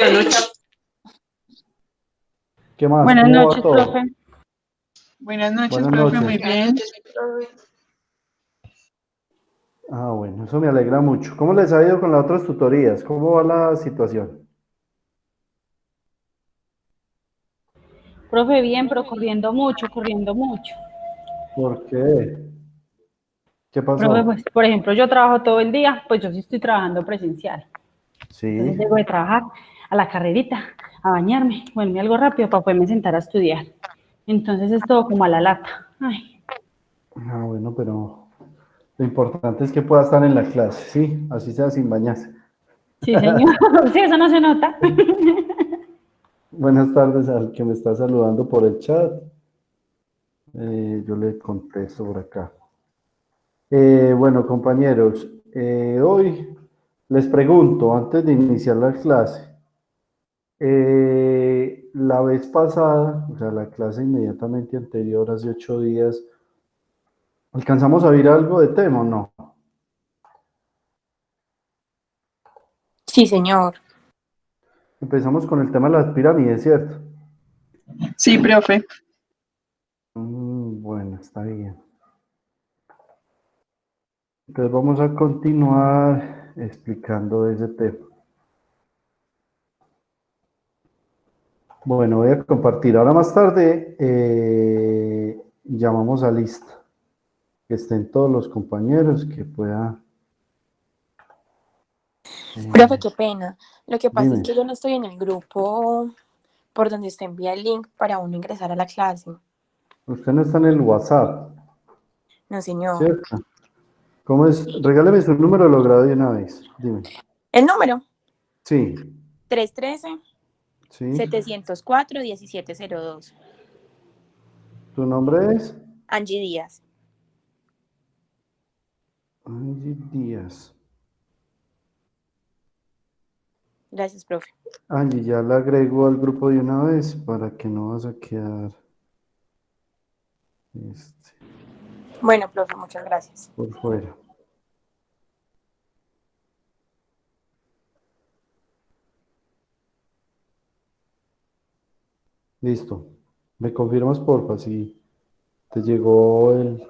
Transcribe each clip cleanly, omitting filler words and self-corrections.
Buenas noches. ¿Qué más? Buenas ¿Cómo va noches, todo? profe. Buenas noches, Buenas profe, noches. muy bien. Ah, bueno, eso me alegra mucho. ¿Cómo les ha ido con las otras tutorías? ¿Cómo va la situación? Profe, bien, pero corriendo mucho, corriendo mucho. ¿Por qué? ¿Qué Profe, pasó? pues, por ejemplo, yo trabajo todo el día, pues yo sí estoy trabajando presencial. Entonces Sí. llego de trabajar a la carrerita, a bañarme, ponerme algo rápido para poderme sentar a estudiar. Entonces es todo como a la lata. Ay, Ah, bueno, pero lo importante es que pueda estar en la clase, sí, así sea sin bañarse. sí, señor. Sí, eso no se nota. Buenas tardes al que me está saludando por el chat. Yo le contesto por acá. Bueno, compañeros, hoy les pregunto, antes de iniciar la clase, la vez pasada, o sea, la clase inmediatamente anterior, hace 8 días, ¿alcanzamos a ver algo de tema o no? Sí, señor. Empezamos con el tema de las pirámides, ¿cierto? Sí, profe. Bueno, está bien. Entonces vamos a continuar explicando ese tema. Bueno, voy a compartir. Ahora más tarde llamamos a lista. Que estén todos los compañeros que pueda. Profe, qué pena. Lo que pasa es Dime, que yo no estoy en el grupo por donde usted envía el link para uno ingresar a la clase. usted no está en el WhatsApp, No, señor. ¿cierto? ¿Cómo es? Regáleme su número de logrado de una vez. Dime. El número, Sí, 313 sí. 704 1702. ¿Tu nombre es? Angie Díaz. Angie Díaz. Gracias, profe. Angie, ya la agrego al grupo de una vez para que no vas a quedar Bueno, profe, muchas gracias. por fuera. Listo. ¿Me confirmas, porfa, si te llegó el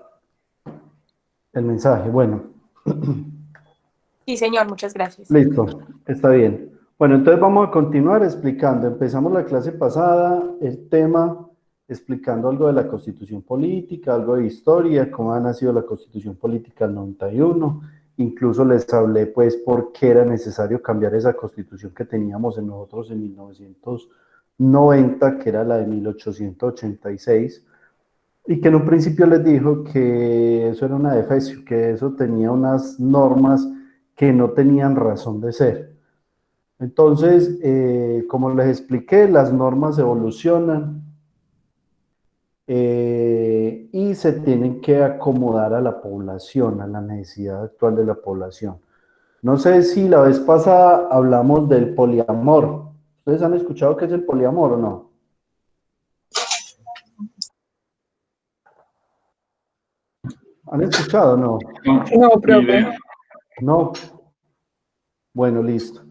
mensaje? Bueno, Sí, señor, muchas gracias. listo, está bien. Bueno, entonces vamos a continuar explicando. Empezamos la clase pasada, el tema, explicando algo de la Constitución Política, algo de historia, cómo ha nacido la Constitución Política del 91. Incluso les hablé, pues, por qué era necesario cambiar esa Constitución que teníamos en nosotros en 1990, que era la de 1886. Y que en un principio les dijo que eso era una defecio, que eso tenía unas normas que no tenían razón de ser. Entonces, como les expliqué, las normas evolucionan y se tienen que acomodar a la población, a la necesidad actual de la población. No sé si la vez pasada hablamos del poliamor. ¿Ustedes han escuchado qué es el poliamor o no? ¿Han escuchado o no? No, profe. No. Bueno, listo.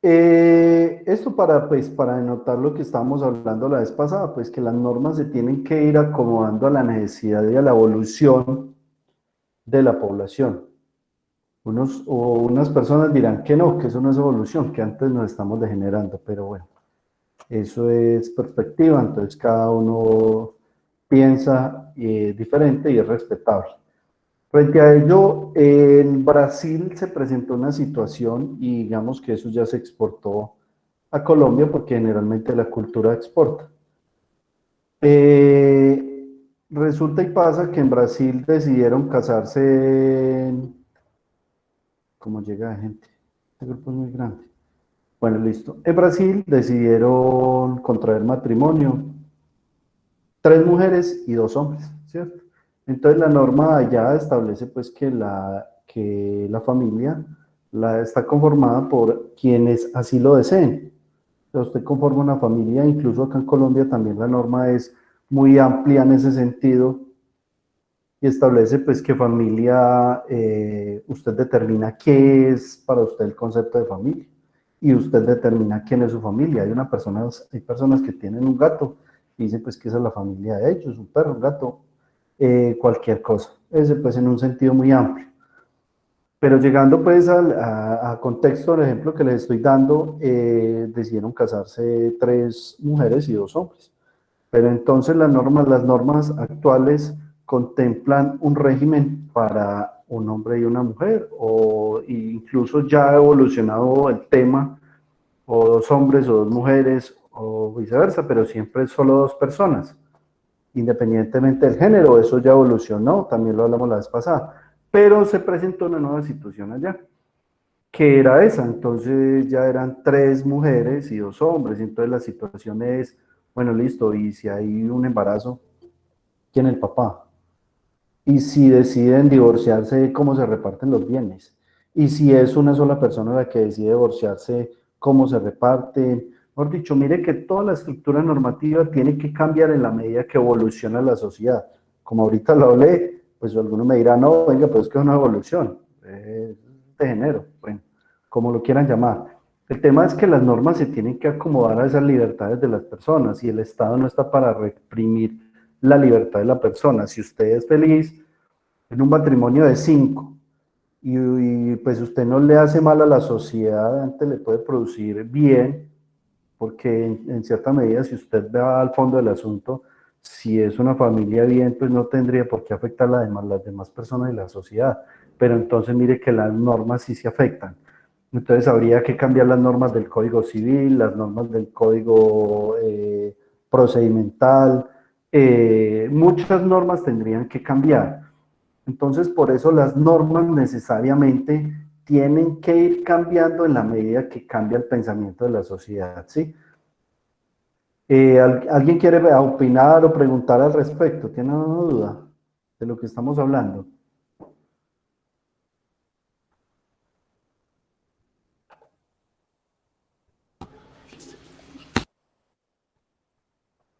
Esto pues, para denotar lo que estábamos hablando la vez pasada, pues que las normas se tienen que ir acomodando a la necesidad y a la evolución de la población. Unas personas dirán que no, que eso no es evolución, que antes nos estamos degenerando, pero bueno, eso es perspectiva, entonces cada uno piensa diferente y es respetable. Frente a ello, en Brasil se presentó una situación y digamos que eso ya se exportó a Colombia porque generalmente la cultura exporta. Resulta y pasa que en Brasil decidieron casarse, ¿cómo llega de gente? Este grupo es muy grande. Bueno, listo. En Brasil decidieron contraer matrimonio, 3 mujeres y 2 hombres, ¿cierto? Entonces la norma allá establece pues que la familia está conformada por quienes así lo deseen. Entonces usted conforma una familia, incluso acá en Colombia también la norma es muy amplia en ese sentido y establece pues que familia, usted determina qué es para usted el concepto de familia. y usted determina quién es su familia. Hay personas que tienen un gato y dicen pues que esa es la familia de ellos, un perro, un gato, cualquier cosa. Ese pues en un sentido muy amplio. Pero llegando pues a contexto, el ejemplo que les estoy dando, decidieron casarse 3 mujeres y 2 hombres. Pero entonces las normas actuales contemplan un régimen para un hombre y una mujer, o incluso ya ha evolucionado el tema, o 2 hombres o 2 mujeres, o viceversa, pero siempre solo 2 personas, independientemente del género. Eso ya evolucionó, también lo hablamos la vez pasada, pero se presentó una nueva situación allá, que era esa. Entonces ya eran 3 mujeres y 2 hombres, y entonces la situación es, bueno, listo, y si hay un embarazo, ¿quién es el papá? Y si deciden divorciarse, ¿cómo se reparten los bienes? Y si es una sola persona la que decide divorciarse, ¿cómo se reparten? Mejor dicho, mire que toda la estructura normativa tiene que cambiar en la medida que evoluciona la sociedad. Como ahorita lo hablé, pues algunos me dirán, no, venga, pues es que es una evolución, de género, bueno, como lo quieran llamar. El tema es que las normas se tienen que acomodar a esas libertades de las personas, y el Estado no está para reprimir la libertad de la persona. Si usted es feliz en un matrimonio de 5 y pues usted no le hace mal a la sociedad, antes le puede producir bien, porque en cierta medida, si usted va al fondo del asunto, si es una familia bien, pues no tendría por qué afectar a las demás personas de la sociedad. Pero entonces mire que las normas sí se afectan. Entonces habría que cambiar las normas del Código Civil, las normas del Código procedimental, muchas normas tendrían que cambiar. Entonces, por eso las normas necesariamente tienen que ir cambiando en la medida que cambia el pensamiento de la sociedad, ¿sí? ¿Alguien quiere opinar o preguntar al respecto? ¿Tiene alguna duda de lo que estamos hablando?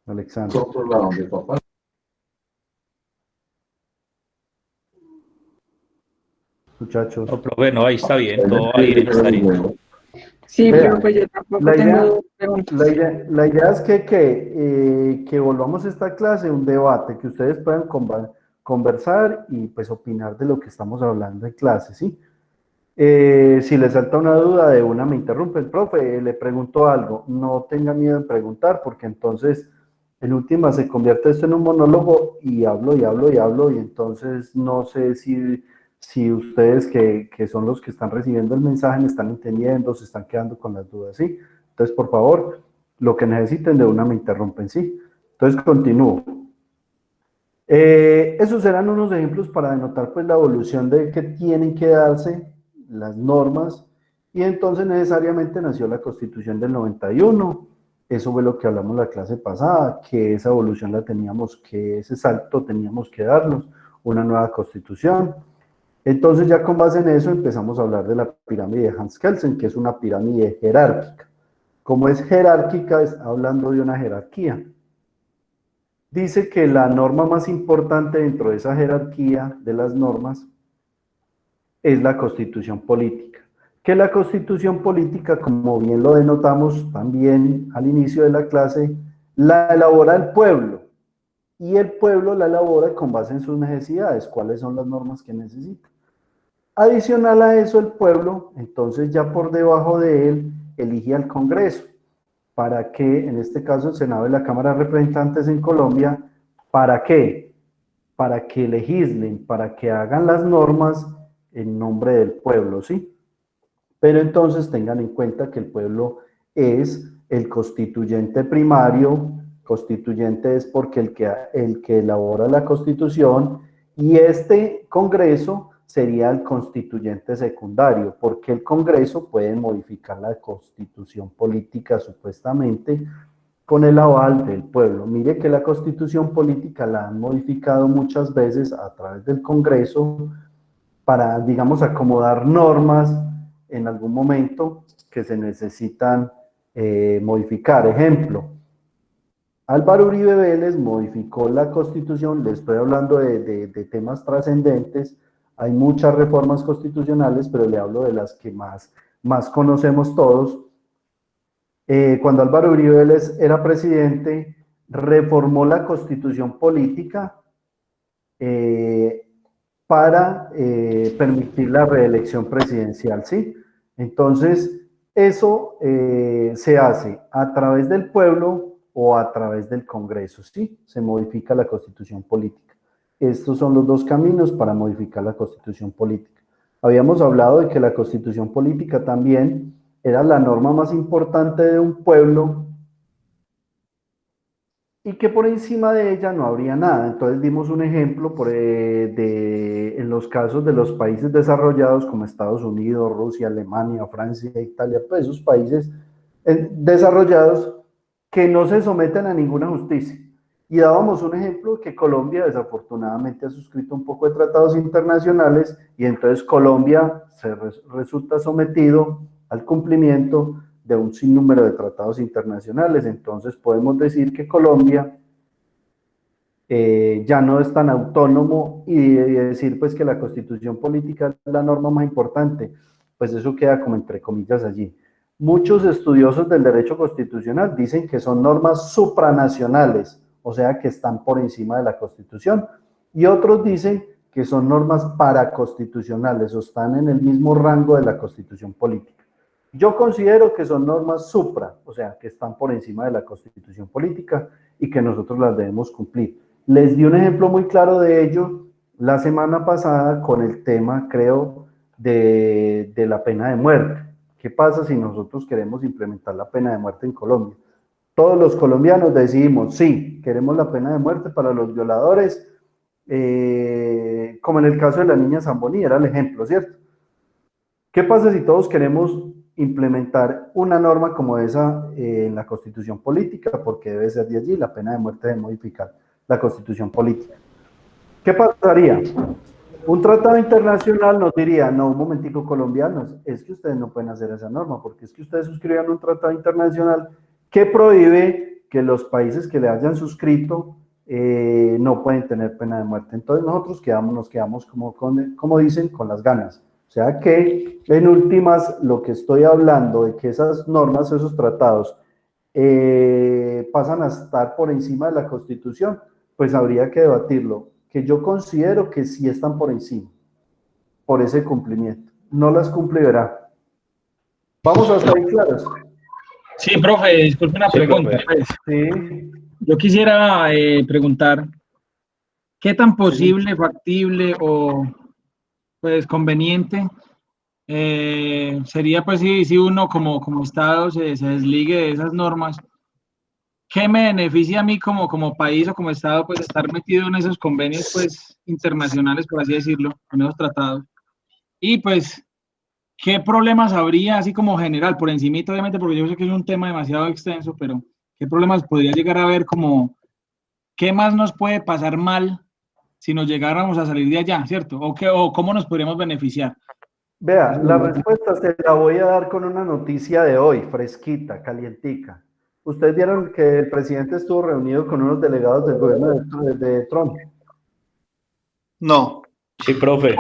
Alexander. Muchachos. No, profe, no, ahí está bien, todo va bien, está bien. Sí, Vea, profe, yo tampoco la idea- tengo preguntas. La idea es que volvamos a esta clase, un debate, que ustedes puedan conversar y pues opinar de lo que estamos hablando en clase, ¿sí? Si les salta una duda, de una me interrumpe el profe, le pregunto algo, no tenga miedo en preguntar, porque entonces en última se convierte esto en un monólogo y hablo y hablo y hablo, y entonces no sé si ustedes que son los que están recibiendo el mensaje me están entendiendo, se están quedando con las dudas, ¿sí? Entonces, por favor, lo que necesiten de una me interrumpen, ¿sí? Entonces, continúo. Esos serán unos ejemplos para denotar pues la evolución de que tienen que darse las normas, y entonces necesariamente nació la Constitución del 91. Eso fue lo que hablamos la clase pasada, que esa evolución la teníamos que, ese salto teníamos que darnos, una nueva Constitución. Entonces ya con base en eso empezamos a hablar de la pirámide de Hans Kelsen, que es una pirámide jerárquica. Como es jerárquica, está hablando de una jerarquía. Dice que la norma más importante dentro de esa jerarquía de las normas es la Constitución política. Que la Constitución política, como bien lo denotamos también al inicio de la clase, la elabora el pueblo, y el pueblo la elabora con base en sus necesidades, cuáles son las normas que necesita. Adicional a eso, el pueblo, entonces ya por debajo de él, elige al Congreso, para que, en este caso el Senado y la Cámara de Representantes en Colombia, ¿para qué? Para que legislen, para que hagan las normas en nombre del pueblo, ¿sí? Pero entonces tengan en cuenta que el pueblo es el constituyente primario. Constituyente es porque el que elabora la Constitución, y este Congreso sería el constituyente secundario, porque el Congreso puede modificar la Constitución política supuestamente con el aval del pueblo. Mire que la Constitución política la han modificado muchas veces a través del Congreso para, digamos, acomodar normas en algún momento que se necesitan modificar. Ejemplo, Álvaro Uribe Vélez modificó la Constitución. Le estoy hablando de temas trascendentes. Hay muchas reformas constitucionales, pero le hablo de las que más conocemos todos. cuando Álvaro Uribe Vélez era presidente, reformó la constitución política para permitir la reelección presidencial, ¿sí? Entonces, eso se hace a través del pueblo o a través del Congreso, ¿sí? Se modifica la constitución política. Estos son los dos caminos para modificar la constitución política. Habíamos hablado de que la constitución política también era la norma más importante de un pueblo y que por encima de ella no habría nada. Entonces dimos un ejemplo en los casos de los países desarrollados como Estados Unidos, Rusia, Alemania, Francia, Italia, pues esos países desarrollados que no se someten a ninguna justicia. Y dábamos un ejemplo que Colombia desafortunadamente ha suscrito un poco de tratados internacionales y entonces Colombia resulta sometido al cumplimiento de un sinnúmero de tratados internacionales. Entonces podemos decir que Colombia ya no es tan autónomo y decir pues que la constitución política es la norma más importante, pues eso queda como entre comillas allí. Muchos estudiosos del derecho constitucional dicen que son normas supranacionales, o sea que están por encima de la Constitución, y otros dicen que son normas paraconstitucionales o están en el mismo rango de la Constitución política. Yo considero que son normas supra, o sea, que están por encima de la Constitución política y que nosotros las debemos cumplir. Les di un ejemplo muy claro de ello la semana pasada con el tema, creo, de la pena de muerte. ¿Qué pasa si nosotros queremos implementar la pena de muerte en Colombia? Todos los colombianos decidimos, sí, queremos la pena de muerte para los violadores, como en el caso de la niña Zamboní, era el ejemplo, ¿cierto? ¿Qué pasa si todos queremos implementar una norma como esa en la Constitución política? Porque debe ser de allí, la pena de muerte debe modificar la Constitución política. ¿Qué pasaría? Un tratado internacional nos diría, no, un momentico colombianos, es que ustedes no pueden hacer esa norma, porque es que ustedes suscribieron un tratado internacional que prohíbe que los países que le hayan suscrito no pueden tener pena de muerte. Entonces nosotros nos quedamos como dicen, con las ganas. O sea que, en últimas, lo que estoy hablando de que esas normas, esos tratados, pasan a estar por encima de la Constitución, pues habría que debatirlo, que yo considero que sí están por encima, por ese cumplimiento. No las cumple y verá. Vamos a estar claros. Sí, profe, disculpe una pregunta. Pues. Sí. Yo quisiera preguntar, ¿qué tan posible, factible o pues conveniente sería pues si uno como Estado se desligue de esas normas? ¿Qué me beneficia a mí como país o como Estado pues estar metido en esos convenios pues internacionales, por así decirlo, en esos tratados? Y pues, ¿qué problemas habría así como general, por encimita obviamente, porque yo sé que es un tema demasiado extenso, pero ¿qué problemas podría llegar a haber como, qué más nos puede pasar mal si nos llegáramos a salir de allá, ¿cierto? O cómo nos podríamos beneficiar. Vea, la respuesta se la voy a dar con una noticia de hoy, fresquita, calientica. Ustedes vieron que el presidente estuvo reunido con unos delegados del gobierno de Trump. No. Sí, profe.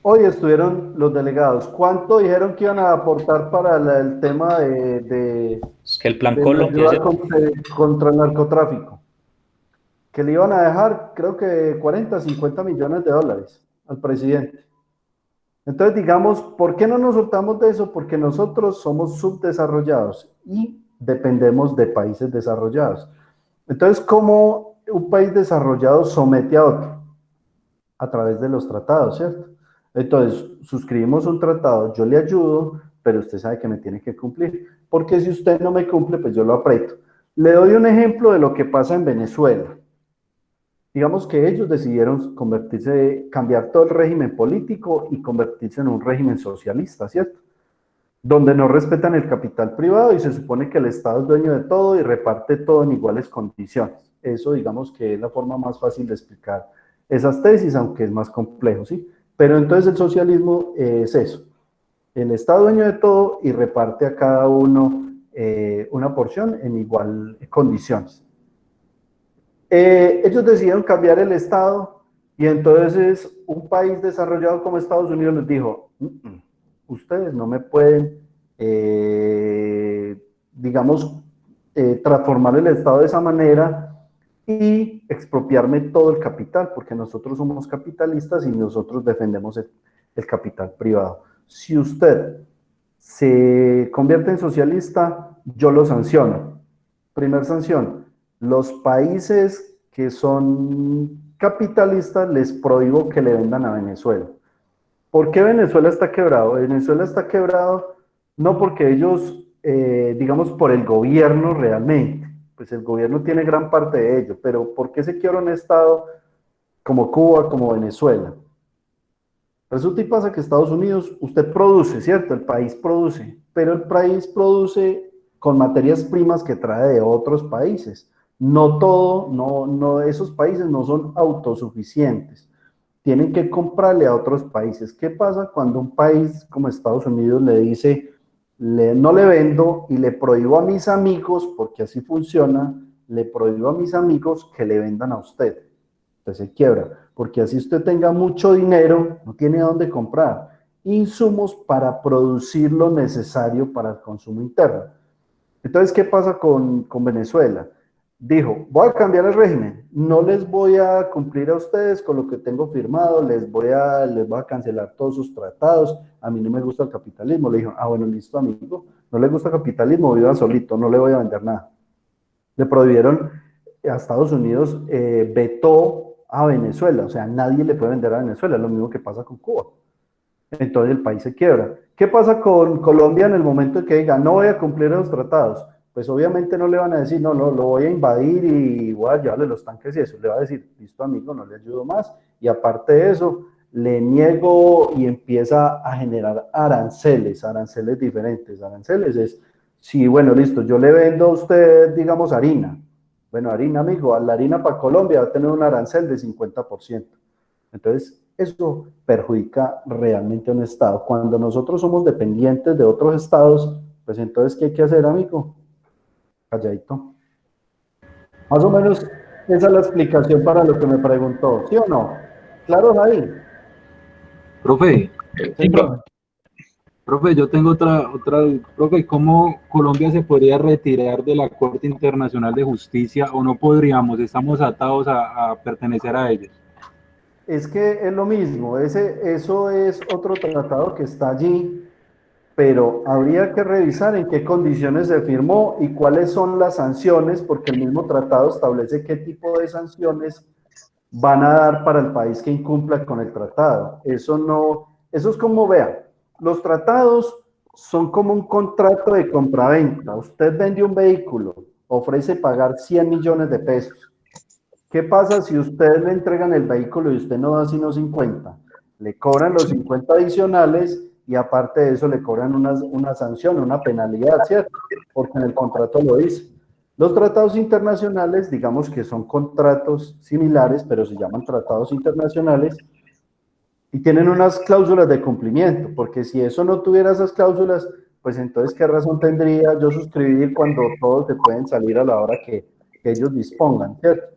Hoy estuvieron los delegados. ¿Cuánto dijeron que iban a aportar para el tema Es que el plan de Colombia ayuda contra el narcotráfico? Que le iban a dejar, creo que 40, 50 millones de dólares al presidente. Entonces, digamos, ¿por qué no nos soltamos de eso? Porque nosotros somos subdesarrollados y dependemos de países desarrollados. Entonces, ¿cómo un país desarrollado somete a otro? A través de los tratados, ¿cierto? Entonces, suscribimos un tratado, yo le ayudo, pero usted sabe que me tiene que cumplir, porque si usted no me cumple, pues yo lo aprieto. Le doy un ejemplo de lo que pasa en Venezuela. Digamos que ellos decidieron cambiar todo el régimen político y convertirse en un régimen socialista, ¿cierto? Donde no respetan el capital privado y se supone que el Estado es dueño de todo y reparte todo en iguales condiciones. Eso, digamos que es la forma más fácil de explicar esas tesis, aunque es más complejo, ¿sí? Pero entonces el socialismo es eso. El Estado dueño de todo y reparte a cada uno una porción en igual condiciones. Ellos decidieron cambiar el Estado y entonces un país desarrollado como Estados Unidos les dijo, ustedes no me pueden digamos, transformar el Estado de esa manera y expropiarme todo el capital, porque nosotros somos capitalistas y nosotros defendemos el capital privado. Si usted se convierte en socialista, yo lo sanciono. Primer sanción, los países que son capitalistas les prohíbo que le vendan a Venezuela. ¿Por qué Venezuela está quebrado? Venezuela está quebrado no porque ellos, digamos, por el gobierno realmente, pues el gobierno tiene gran parte de ello, pero ¿por qué se quiebra un Estado como Cuba, como Venezuela? Resulta y pasa que Estados Unidos, usted produce, ¿cierto? El país produce, pero el país produce con materias primas que trae de otros países. No todo, no, esos países no son autosuficientes. Tienen que comprarle a otros países. ¿Qué pasa cuando un país como Estados Unidos le dice, no le vendo y le prohíbo a mis amigos, porque así funciona, le prohíbo a mis amigos que le vendan a usted? Entonces se quiebra, porque así usted tenga mucho dinero, no tiene a dónde comprar insumos para producir lo necesario para el consumo interno. Entonces, ¿qué pasa con Venezuela? Dijo, voy a cambiar el régimen, no les voy a cumplir a ustedes con lo que tengo firmado, les voy a cancelar todos sus tratados, a mí no me gusta el capitalismo. Le dijo, bueno, listo, amigo, no le gusta el capitalismo, viva solito, no le voy a vender nada. Le prohibieron a Estados Unidos, vetó a Venezuela, o sea, nadie le puede vender a Venezuela, es lo mismo que pasa con Cuba. Entonces el país se quiebra. ¿Qué pasa con Colombia en el momento en que diga, no voy a cumplir los tratados? Pues obviamente no le van a decir, no, lo voy a invadir y voy a llevarle los tanques y eso. Le va a decir, listo amigo, no le ayudo más. Y aparte de eso, le niego y empieza a generar aranceles diferentes. Aranceles es, sí, bueno, listo, yo le vendo a usted, digamos, harina. Bueno, harina, amigo, la harina para Colombia va a tener un arancel de 50%. Entonces, eso perjudica realmente a un Estado. Cuando nosotros somos dependientes de otros Estados, pues entonces, ¿qué hay que hacer, amigo? Calladito. Más o menos, esa es la explicación para lo que me preguntó, ¿sí o no? ¿Claro, Javi? Profe, Sí, profe. profe, yo tengo otra, profe, ¿cómo Colombia se podría retirar de la Corte Internacional de Justicia o no podríamos? Estamos atados a pertenecer a ellos. Es que es lo mismo, eso es otro tratado que está allí, pero habría que revisar en qué condiciones se firmó y cuáles son las sanciones, porque el mismo tratado establece qué tipo de sanciones van a dar para el país que incumpla con el tratado. Eso es como, vean, los tratados son como un contrato de compraventa. Usted vende un vehículo, ofrece pagar 100 millones de pesos. ¿Qué pasa si ustedes le entregan el vehículo y usted no da sino 50? Le cobran los 50 adicionales y aparte de eso le cobran una sanción, una penalidad, ¿cierto? Porque en el contrato lo dice. Los tratados internacionales, digamos que son contratos similares, pero se llaman tratados internacionales y tienen unas cláusulas de cumplimiento, porque si eso no tuviera esas cláusulas, pues entonces, ¿qué razón tendría yo suscribir cuando todos se pueden salir a la hora que ellos dispongan, ¿cierto?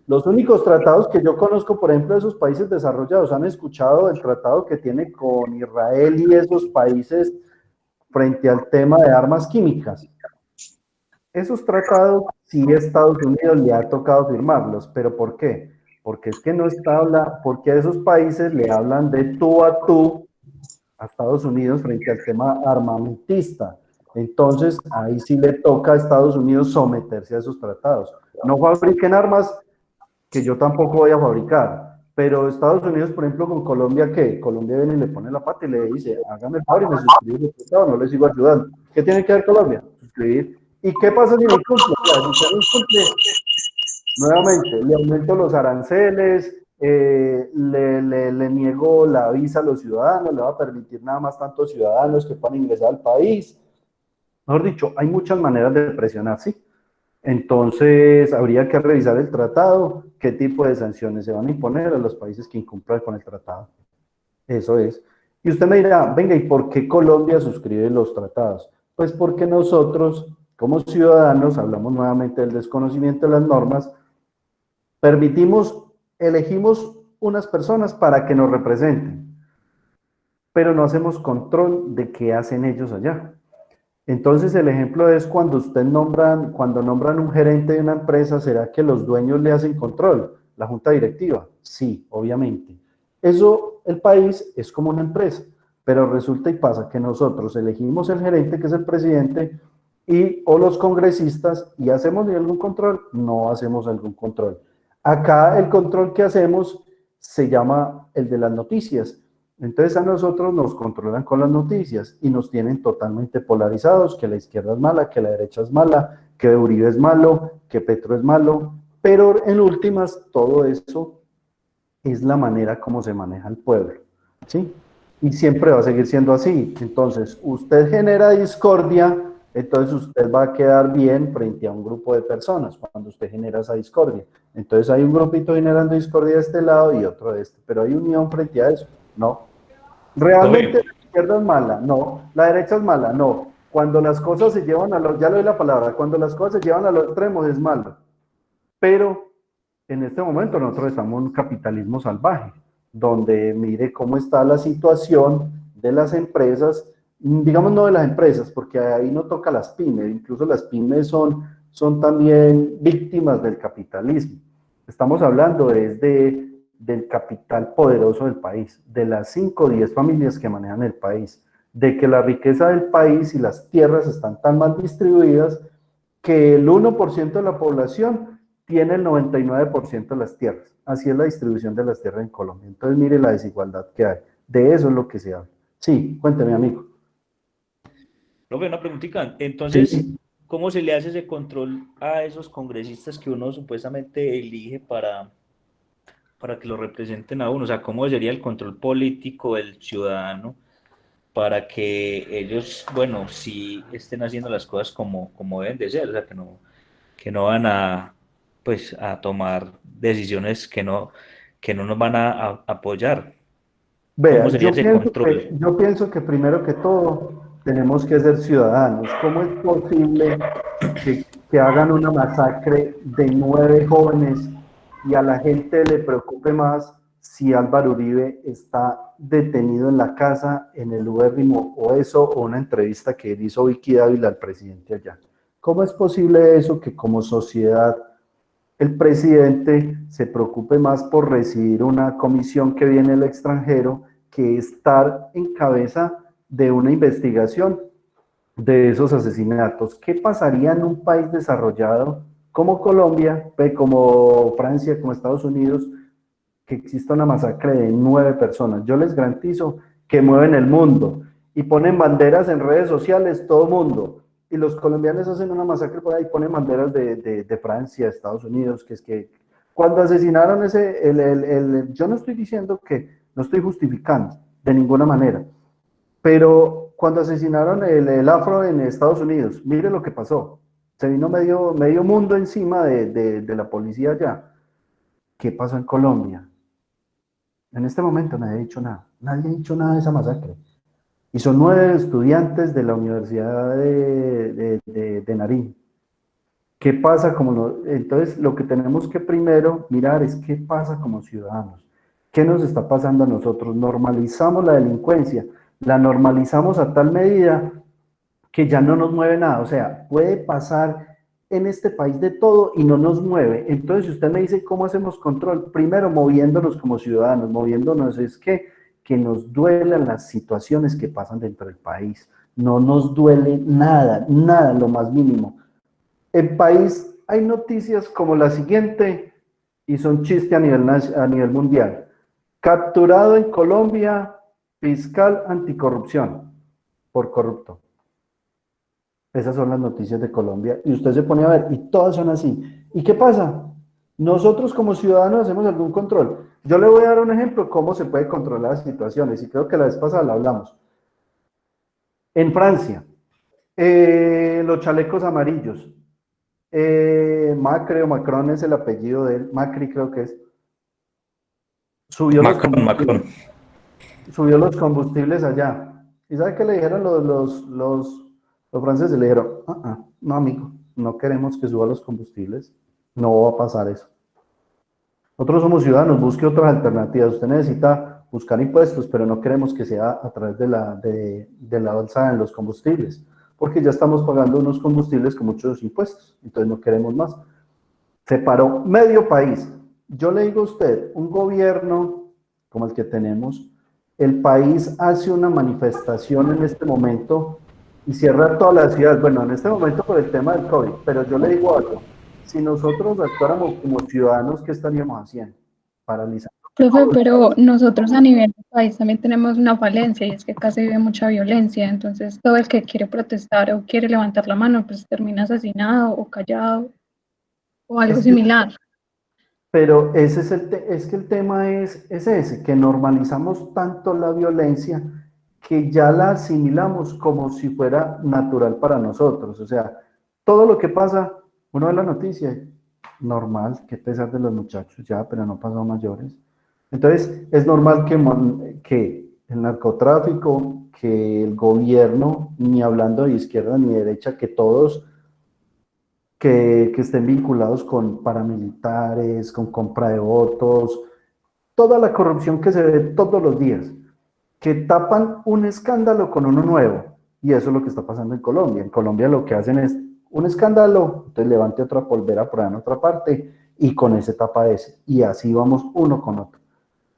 Los únicos tratados que yo conozco, por ejemplo, de esos países desarrollados, han escuchado el tratado que tiene con Israel y esos países frente al tema de armas químicas. Esos tratados sí Estados Unidos le ha tocado firmarlos, pero ¿por qué? Porque es que no está porque a esos países le hablan de tú a tú a Estados Unidos frente al tema armamentista. Entonces, ahí sí le toca a Estados Unidos someterse a esos tratados. No fabriquen armas que yo tampoco voy a fabricar, pero Estados Unidos, por ejemplo, con Colombia, ¿qué? Colombia viene y le pone la pata y le dice, hágame el favor y me suscribe el tratado, no le sigo ayudando. ¿Qué tiene que ver Colombia? Suscribir. ¿Y qué pasa si no cumple? Si usted no cumple, nuevamente, le aumento los aranceles, le niego la visa a los ciudadanos, le va a permitir nada más tantos ciudadanos que puedan ingresar al país. Mejor dicho, hay muchas maneras de presionar, ¿sí? Entonces, habría que revisar el tratado, qué tipo de sanciones se van a imponer a los países que incumplan con el tratado. Eso es. Y usted me dirá, venga, ¿y por qué Colombia suscribe los tratados? Pues porque nosotros, como ciudadanos, hablamos nuevamente del desconocimiento de las normas, elegimos unas personas para que nos representen, pero no hacemos control de qué hacen ellos allá. Entonces el ejemplo es cuando cuando nombran un gerente de una empresa, ¿será que los dueños le hacen control? ¿La junta directiva? Sí, obviamente. Eso, el país es como una empresa, pero resulta y pasa que nosotros elegimos el gerente, que es el presidente, o los congresistas, y ¿hacemos algún control? No hacemos algún control. Acá el control que hacemos se llama el de las noticias. Entonces a nosotros nos controlan con las noticias y nos tienen totalmente polarizados, que la izquierda es mala, que la derecha es mala, que Uribe es malo, que Petro es malo, pero en últimas todo eso es la manera como se maneja el pueblo, ¿sí? Y siempre va a seguir siendo así. Entonces usted genera discordia, entonces usted va a quedar bien frente a un grupo de personas cuando usted genera esa discordia. Entonces hay un grupito generando discordia de este lado y otro de este, pero hay unión frente a eso. No. ¿Realmente la izquierda es mala? No. ¿La derecha es mala? No. Cuando las cosas se llevan ya le doy la palabra, cuando las cosas se llevan a los extremos es malo. Pero en este momento nosotros estamos en un capitalismo salvaje, donde mire cómo está la situación de las empresas, digamos no de las empresas, porque ahí no toca las pymes, incluso las pymes son también víctimas del capitalismo. Estamos hablando del capital poderoso del país, de las 5 o 10 familias que manejan el país, de que la riqueza del país y las tierras están tan mal distribuidas que el 1% de la población tiene el 99% de las tierras. Así es la distribución de las tierras en Colombia. Entonces mire la desigualdad que hay. De eso es lo que se habla. Sí, cuénteme, amigo. Profe, una preguntita. Entonces, Sí. ¿cómo se le hace ese control a esos congresistas que uno supuestamente elige para que lo representen a uno? O sea, ¿cómo sería el control político del ciudadano para que ellos, bueno, sí estén haciendo las cosas como deben de ser? O sea, que no van a, pues, a tomar decisiones que no nos van a apoyar. Vea, ¿Cómo sería ese control? yo pienso que primero que todo tenemos que ser ciudadanos. ¿Cómo es posible que hagan una masacre de 9 jóvenes y a la gente le preocupe más si Álvaro Uribe está detenido en la casa, en el ubérrimo o eso, o una entrevista que hizo Vicky Dávila al presidente allá? ¿Cómo es posible eso que como sociedad el presidente se preocupe más por recibir una comisión que viene del extranjero que estar en cabeza de una investigación de esos asesinatos? ¿Qué pasaría en un país desarrollado como Colombia, como Francia, como Estados Unidos, que exista una masacre de 9 personas? Yo les garantizo que mueven el mundo y ponen banderas en redes sociales, todo mundo. Y los colombianos hacen una masacre por ahí, ponen banderas de Francia, Estados Unidos, que es que cuando asesinaron yo no estoy diciendo no estoy justificando de ninguna manera, pero cuando asesinaron el afro en Estados Unidos, mire lo que pasó. Se vino medio mundo encima de la policía allá. ¿Qué pasó en Colombia? En este momento nadie ha dicho nada. Nadie ha dicho nada de esa masacre. Y son 9 estudiantes de la Universidad de Nariño. ¿Qué pasa? Entonces, lo que tenemos que primero mirar es qué pasa como ciudadanos. ¿Qué nos está pasando a nosotros? Normalizamos la delincuencia, la normalizamos a tal medida que ya no nos mueve nada. O sea, puede pasar en este país de todo y no nos mueve. Entonces, si usted me dice cómo hacemos control, primero moviéndonos como ciudadanos, moviéndonos es que nos duelan las situaciones que pasan dentro del país. No nos duele nada, nada, lo más mínimo. En país hay noticias como la siguiente, y son chiste a nivel mundial. Capturado en Colombia, fiscal anticorrupción, por corrupto. Esas son las noticias de Colombia, y usted se pone a ver, y todas son así. ¿Y qué pasa? Nosotros como ciudadanos hacemos algún control. Yo le voy a dar un ejemplo de cómo se puede controlar las situaciones, y creo que la vez pasada la hablamos. En Francia, los chalecos amarillos, Macri o Macron es el apellido de él, Macri creo que es, subió los combustibles allá. ¿Y sabe qué le dijeron los franceses? Le dijeron, no amigo, no queremos que suba los combustibles, no va a pasar eso. Nosotros somos ciudadanos, busque otras alternativas. Usted necesita buscar impuestos, pero no queremos que sea a través de la bolsa en los combustibles, porque ya estamos pagando unos combustibles con muchos impuestos, entonces no queremos más. Se paró medio país. Yo le digo a usted, un gobierno como el que tenemos, el país hace una manifestación en este momento y cierra toda la ciudad. Bueno, en este momento por el tema del COVID, pero yo le digo algo, si nosotros actuáramos como ciudadanos, ¿qué estaríamos haciendo? Paralizando. Profe, pero nosotros a nivel de país también tenemos una falencia y es que acá se vive mucha violencia, entonces todo el que quiere protestar o quiere levantar la mano, pues termina asesinado o callado o algo similar. Pero ese es que el tema es ese, que normalizamos tanto la violencia que ya la asimilamos como si fuera natural para nosotros. O sea, todo lo que pasa, uno ve la noticia, normal, qué pesar de los muchachos ya, pero no pasó a mayores. Entonces, es normal que el narcotráfico, que el gobierno, ni hablando de izquierda ni de derecha, que todos que estén vinculados con paramilitares, con compra de votos, toda la corrupción que se ve todos los días, que tapan un escándalo con uno nuevo. Y eso es lo que está pasando en Colombia. En Colombia lo que hacen es un escándalo, entonces levante otra polvera por ahí en otra parte y con ese tapa ese. Y así vamos uno con otro.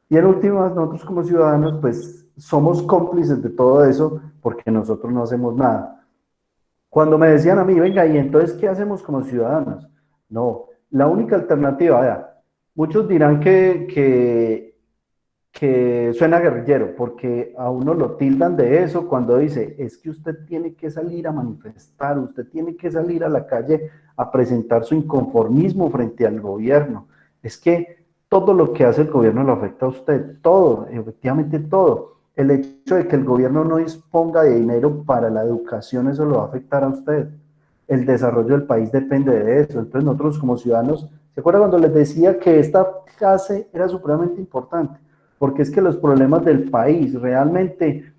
Y en últimas, nosotros como ciudadanos, pues somos cómplices de todo eso porque nosotros no hacemos nada. Cuando me decían a mí, venga, ¿y entonces qué hacemos como ciudadanos? No, la única alternativa, vea, muchos dirán que suena guerrillero, porque a uno lo tildan de eso cuando dice, es que usted tiene que salir a manifestar, usted tiene que salir a la calle a presentar su inconformismo frente al gobierno. Es que todo lo que hace el gobierno lo afecta a usted, todo, efectivamente todo. El hecho de que el gobierno no disponga de dinero para la educación, eso lo va a afectar a usted. El desarrollo del país depende de eso. Entonces nosotros como ciudadanos, ¿se acuerdan cuando les decía que esta clase era supremamente importante? Porque es que los problemas del país realmente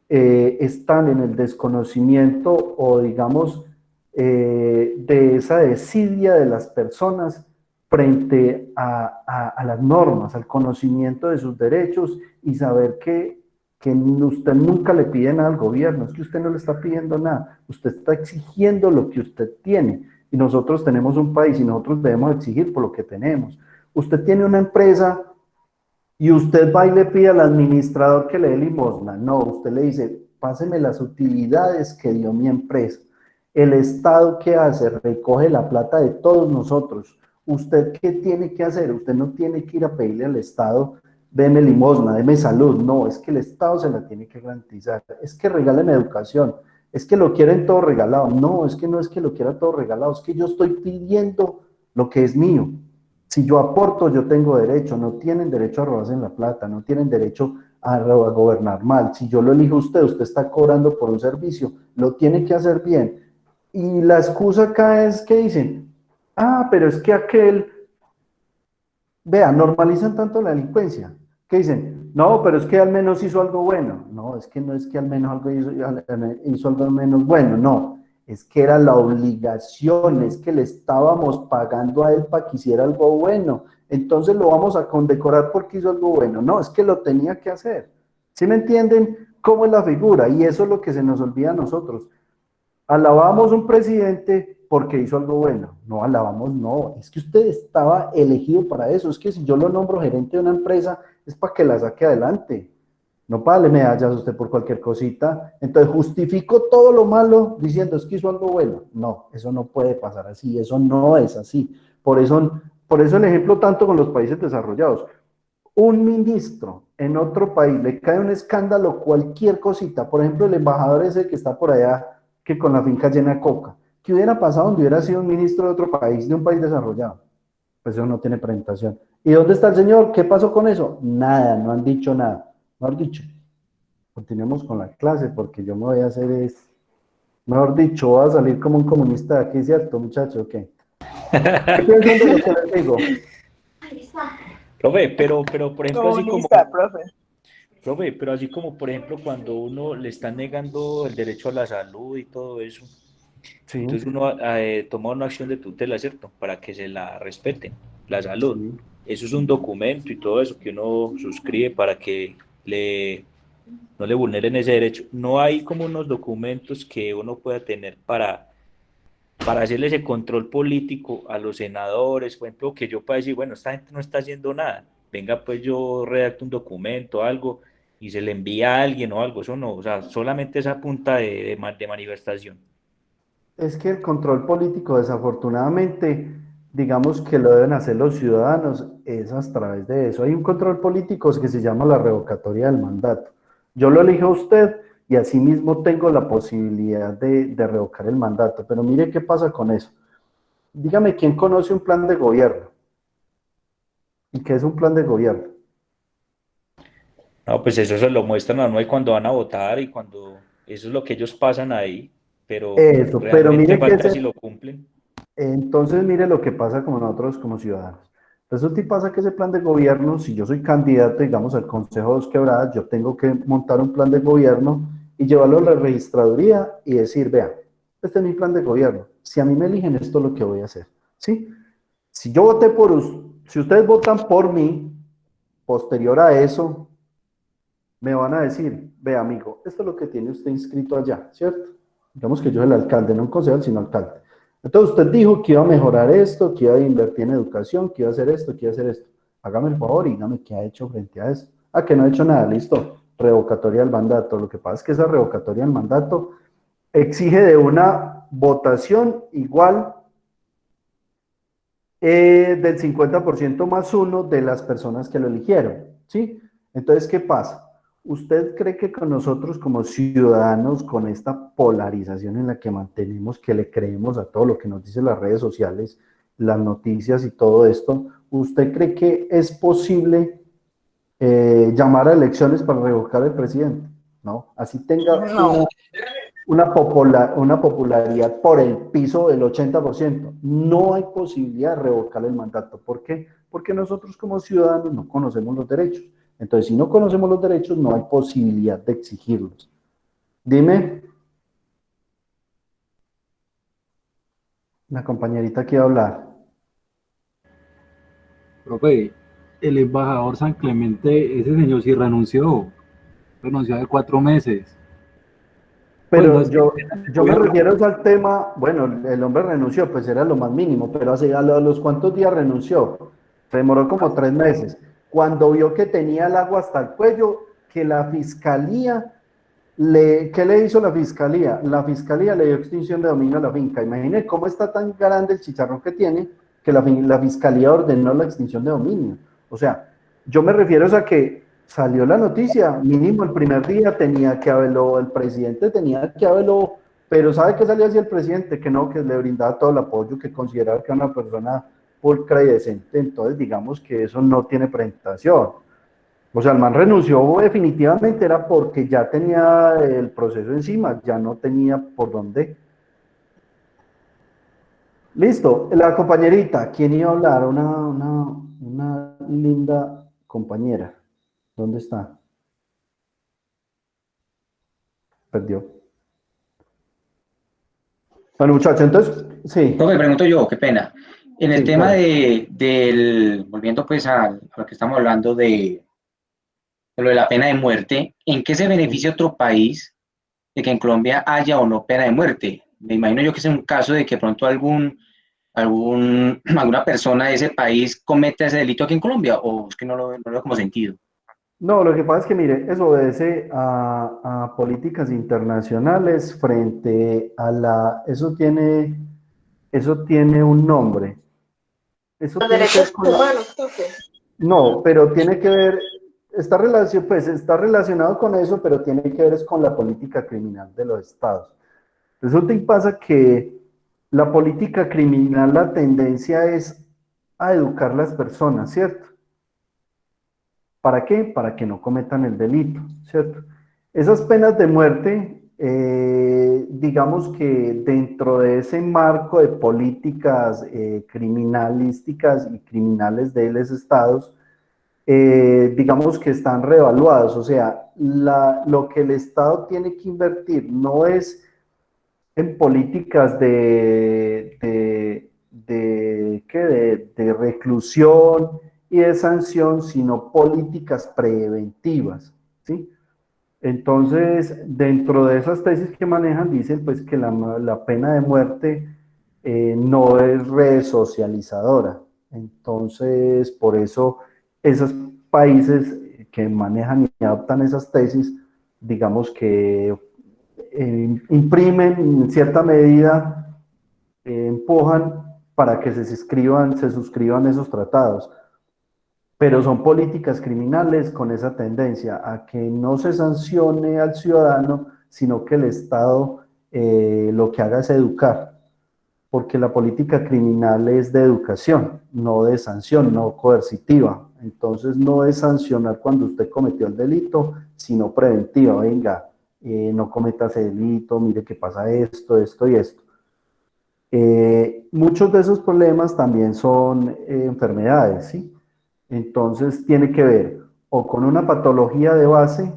están en el desconocimiento o digamos de esa desidia de las personas frente a las normas, al conocimiento de sus derechos y saber que usted nunca le pide nada al gobierno, es que usted no le está pidiendo nada, usted está exigiendo lo que usted tiene y nosotros tenemos un país y nosotros debemos exigir por lo que tenemos. Usted tiene una empresa y usted va y le pide al administrador que le dé limosna, no, usted le dice, páseme las utilidades que dio mi empresa. El Estado, ¿qué hace? Recoge la plata de todos nosotros. ¿Usted qué tiene que hacer? Usted no tiene que ir a pedirle al Estado, deme limosna, deme salud. No, es que el Estado se la tiene que garantizar. Es que regalen educación. Es que lo quieren todo regalado. No es que lo quiera todo regalado. Es que yo estoy pidiendo lo que es mío. Si yo aporto, yo tengo derecho. No tienen derecho a robarse en la plata. No tienen derecho a gobernar mal. Si yo lo elijo a usted, usted está cobrando por un servicio. Lo tiene que hacer bien. Y la excusa acá es que dicen, pero es que aquel, vea, normalizan tanto la delincuencia, que dicen, no, pero es que al menos hizo algo bueno. No, es que no es que al menos algo hizo algo al menos bueno, no, es que era la obligación, es que le estábamos pagando a él para que hiciera algo bueno, entonces lo vamos a condecorar porque hizo algo bueno. No, es que lo tenía que hacer. ¿Sí me entienden cómo es la figura? Y eso es lo que se nos olvida a nosotros. Alabamos un presidente porque hizo algo bueno. No alabamos, no. Es que usted estaba elegido para eso. Es que si yo lo nombro gerente de una empresa, es para que la saque adelante. No para darle medallas a usted por cualquier cosita. Entonces justifico todo lo malo diciendo es que hizo algo bueno. No, eso no puede pasar así. Eso no es así. Por eso el ejemplo tanto con los países desarrollados. Un ministro en otro país le cae un escándalo, cualquier cosita. Por ejemplo, el embajador ese que está por allá, que con la finca llena de coca. ¿Qué hubiera pasado donde hubiera sido un ministro de otro país, de un país desarrollado? Pues eso no tiene presentación. ¿Y dónde está el señor? ¿Qué pasó con eso? Nada, no han dicho nada. Mejor dicho, continuemos con la clase porque yo me voy a hacer mejor dicho, voy a salir como un comunista de aquí, ¿cierto, muchachos? ¿Qué? ¿Qué piensan de lo que les digo? Profe, pero por ejemplo, así como... Comunista, profe. Profe, pero así como, por ejemplo, cuando uno le están negando el derecho a la salud y todo eso, Sí, entonces uno toma una acción de tutela, ¿cierto? Para que se la respeten, la salud. sí. Eso es un documento y todo eso que uno suscribe para que le no le vulneren ese derecho. No hay como unos documentos que uno pueda tener para hacerle ese control político a los senadores, por ejemplo, que yo pueda decir, bueno, esta gente no está haciendo nada, venga, pues yo redacto un documento, algo, y se le envía a alguien o algo, eso no, o sea, solamente esa punta de manifestación. Es que el control político, desafortunadamente, digamos que lo deben hacer los ciudadanos, es a través de eso. Hay un control político que se llama la revocatoria del mandato. Yo lo elijo a usted y asimismo tengo la posibilidad de revocar el mandato. Pero mire qué pasa con eso. Dígame, ¿quién conoce un plan de gobierno? ¿Y qué es un plan de gobierno? No, pues eso se lo muestran a uno y cuando van a votar y cuando, eso es lo que ellos pasan ahí, pero Eso, pero realmente mire que falta si ese, lo cumplen. entonces mire lo que pasa con nosotros como ciudadanos. Resulta y pasa que ese plan de gobierno, si yo soy candidato, digamos, al Consejo de Dos Quebradas, yo tengo que montar un plan de gobierno y llevarlo a la registraduría y decir, vea, este es mi plan de gobierno. Si a mí me eligen, esto es lo que voy a hacer. ¿Sí? Si yo voté por usted, si ustedes votan por mí, posterior a eso, me van a decir, ve amigo, esto es lo que tiene usted inscrito allá, ¿cierto? Digamos que yo soy el alcalde, no un concejal, sino alcalde. Entonces usted dijo que iba a mejorar esto, que iba a invertir en educación, que iba a hacer esto, que iba a hacer esto. Hágame el favor y dígame qué ha hecho frente a eso. Ah, que no ha hecho nada, listo. Revocatoria del mandato. Lo que pasa es que esa revocatoria del mandato exige de una votación igual del 50% más uno de las personas que lo eligieron, ¿sí? Entonces, ¿qué pasa? ¿Usted cree que con nosotros como ciudadanos, con esta polarización en la que mantenemos, que le creemos a todo lo que nos dicen las redes sociales, las noticias y todo esto, ¿usted cree que es posible llamar a elecciones para revocar al presidente? ¿No? Así tenga No. una popularidad por el piso del 80%. No hay posibilidad de revocar el mandato. ¿Por qué? Porque nosotros como ciudadanos no conocemos los derechos. Entonces, si no conocemos los derechos, no hay posibilidad de exigirlos. Dime. La compañerita quiere hablar. Profe, el embajador San Clemente, ese señor sí renunció hace 4 meses. Pues no Pero es que yo me refiero al tema, bueno, el hombre renunció, pues era lo más mínimo, pero a los cuántos días renunció. Se demoró como 3 meses. Cuando vio que tenía el agua hasta el cuello, que la fiscalía, ¿qué le hizo la fiscalía? La fiscalía le dio extinción de dominio a la finca. Imagine cómo está tan grande el chicharrón que tiene, que la fiscalía ordenó la extinción de dominio. O sea, yo me refiero a que salió la noticia, mínimo el primer día tenía que haberlo, el presidente tenía que haberlo, pero ¿sabe qué salió así el presidente? Que no, que le brindaba todo el apoyo, que consideraba que era una persona pulcra y decente. Entonces digamos que eso no tiene presentación. O sea, el man renunció definitivamente, era porque ya tenía el proceso encima, ya no tenía por dónde. Listo, la compañerita, ¿quién iba a hablar? Una linda compañera. ¿Dónde está? Perdió. Bueno, muchachos, entonces, sí, Profe, pregunto yo, qué pena. En el sí, tema claro. volviendo pues a lo que estamos hablando de lo de la pena de muerte, ¿en qué se beneficia otro país de que en Colombia haya o no pena de muerte? Me imagino yo que es un caso de que pronto alguna persona de ese país cometa ese delito aquí en Colombia, o es que no lo veo como sentido. No, lo que pasa es que, mire, eso obedece a políticas internacionales frente a eso tiene un nombre. Eso Los tiene que ver derechos con humanos, profe. no, pero tiene que ver, está relacionado con eso, pero tiene que ver es con la política criminal de los estados. Resulta y pasa que la política criminal, la tendencia es a educar a las personas, ¿cierto? ¿Para qué? Para que no cometan el delito, ¿cierto? Esas penas de muerte, digamos que dentro de ese marco de políticas criminalísticas y criminales de los estados, digamos que están reevaluados, o sea, lo que el Estado tiene que invertir no es en políticas de reclusión y de sanción, sino políticas preventivas, ¿sí? Entonces, dentro de esas tesis que manejan, dicen pues que la pena de muerte no es resocializadora. Entonces, por eso esos países que manejan y adoptan esas tesis, digamos que imprimen en cierta medida, empujan para que se suscriban esos tratados. Pero son políticas criminales con esa tendencia a que no se sancione al ciudadano, sino que el Estado lo que haga es educar, porque la política criminal es de educación, no de sanción, no coercitiva. Entonces no es sancionar cuando usted cometió el delito, sino preventiva. Venga, no cometa ese delito, mire que pasa esto, esto y esto. Muchos de esos problemas también son enfermedades, ¿sí? Entonces tiene que ver o con una patología de base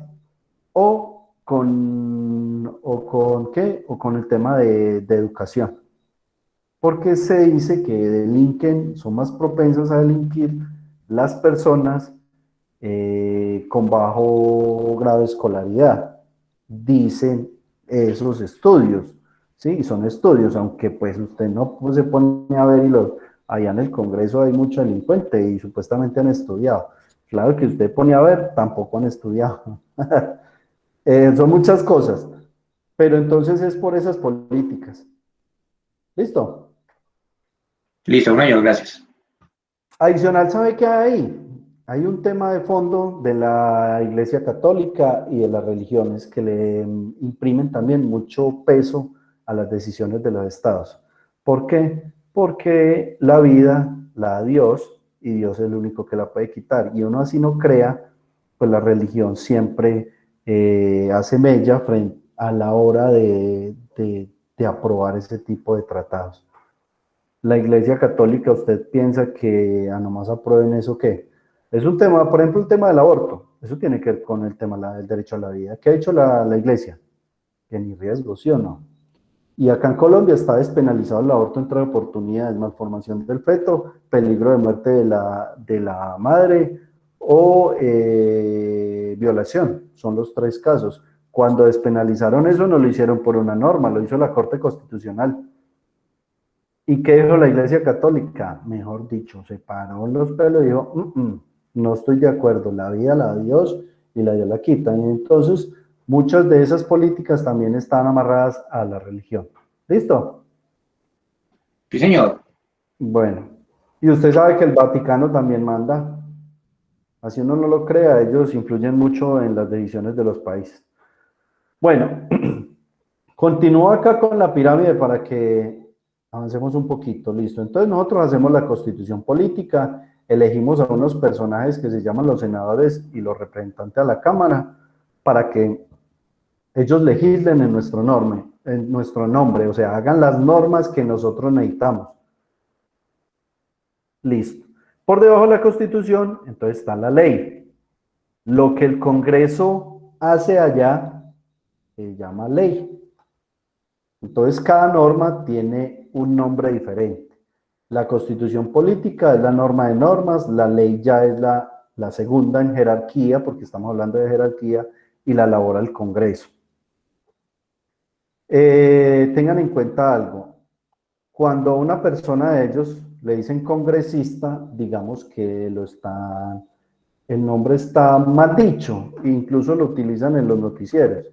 o con el tema de educación. Porque se dice que son más propensas a delinquir las personas con bajo grado de escolaridad. Dicen esos estudios, ¿sí? Y son estudios, aunque pues usted no se pone a ver allá en el Congreso hay mucho delincuente y supuestamente han estudiado. Claro que usted pone a ver, tampoco han estudiado. Son muchas cosas, pero entonces es por esas políticas. ¿Listo? Listo, bueno, gracias. Adicional, ¿sabe qué hay ahí? Hay un tema de fondo de la Iglesia Católica y de las religiones que le imprimen también mucho peso a las decisiones de los estados. ¿Por qué? Porque la vida la da Dios y Dios es el único que la puede quitar. Y uno así no crea, pues la religión siempre hace mella frente a la hora de aprobar ese tipo de tratados. La Iglesia Católica, ¿usted piensa que nomás aprueben eso qué? Es un tema, por ejemplo, el tema del aborto. Eso tiene que ver con el tema del derecho a la vida. ¿Qué ha hecho la Iglesia? Que ni riesgo, ¿sí o no? Y acá en Colombia está despenalizado el aborto entre oportunidades, malformación del feto, peligro de muerte de la madre o violación. Son los 3 casos. Cuando despenalizaron eso no lo hicieron por una norma, lo hizo la Corte Constitucional. ¿Y qué dijo la Iglesia Católica? Mejor dicho, se paró los pelos y dijo, no estoy de acuerdo, la vida la da Dios y la Dios la quita. Y entonces, muchas de esas políticas también están amarradas a la religión. ¿Listo? Sí, señor. Bueno, y usted sabe que el Vaticano también manda. Así uno no lo crea, ellos influyen mucho en las decisiones de los países. Bueno, continúo acá con la pirámide para que avancemos un poquito, listo. Entonces nosotros hacemos la constitución política, elegimos a unos personajes que se llaman los senadores y los representantes a la Cámara para que ellos legislen en nuestro nombre, o sea, hagan las normas que nosotros necesitamos. Listo. Por debajo de la Constitución, entonces está la ley. Lo que el Congreso hace allá se llama ley. Entonces, cada norma tiene un nombre diferente. La Constitución política es la norma de normas, la ley ya es la segunda en jerarquía, porque estamos hablando de jerarquía, y la elabora el Congreso. Tengan en cuenta algo. Cuando a una persona de ellos le dicen congresista, digamos que el nombre está mal dicho, incluso lo utilizan en los noticieros.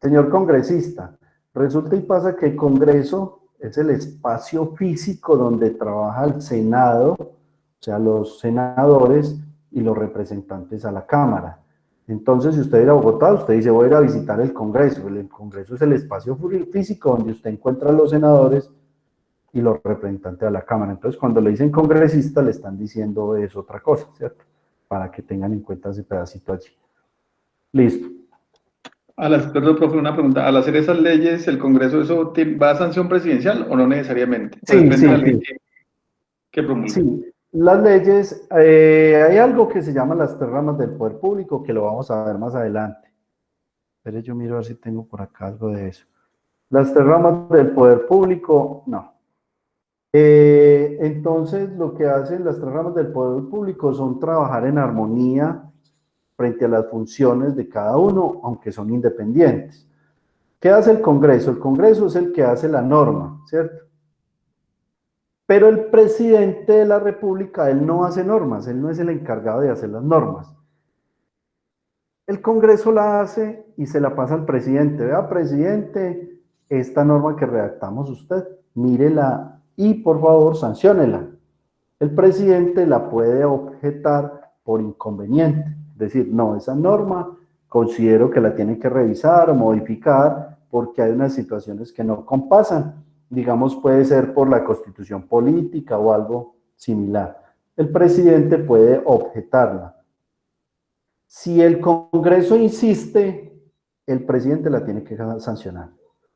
Señor congresista, resulta y pasa que el Congreso es el espacio físico donde trabaja el Senado, o sea, los senadores y los representantes a la Cámara. Entonces, si usted ir a Bogotá, usted dice, voy a ir a visitar el Congreso. El Congreso es el espacio físico donde usted encuentra a los senadores y los representantes a la Cámara. Entonces, cuando le dicen congresista, le están diciendo es otra cosa, ¿cierto? Para que tengan en cuenta ese pedacito allí. Listo. Perdón, profe, una pregunta. Al hacer esas leyes, ¿el Congreso eso va a sanción presidencial o no necesariamente? Sí, sí, ¿Qué promulga? Sí, las leyes, hay algo que se llama las 3 ramas del poder público, que lo vamos a ver más adelante. Pero yo miro a ver si tengo por acá algo de eso. Las 3 ramas del poder público, no. Entonces, lo que hacen las 3 ramas del poder público son trabajar en armonía, frente a las funciones de cada uno, aunque son independientes. ¿Qué hace el Congreso? El Congreso es el que hace la norma, ¿cierto? Pero el presidente de la República, él no hace normas, él no es el encargado de hacer las normas. El Congreso la hace y se la pasa al presidente. Vea, presidente, esta norma que redactamos usted, mírela y por favor sanciónela. El presidente la puede objetar por inconveniente, es decir, no, esa norma considero que la tiene que revisar o modificar porque hay unas situaciones que no compasan. Digamos, puede ser por la constitución política o algo similar. El presidente puede objetarla. Si el Congreso insiste, el presidente la tiene que sancionar,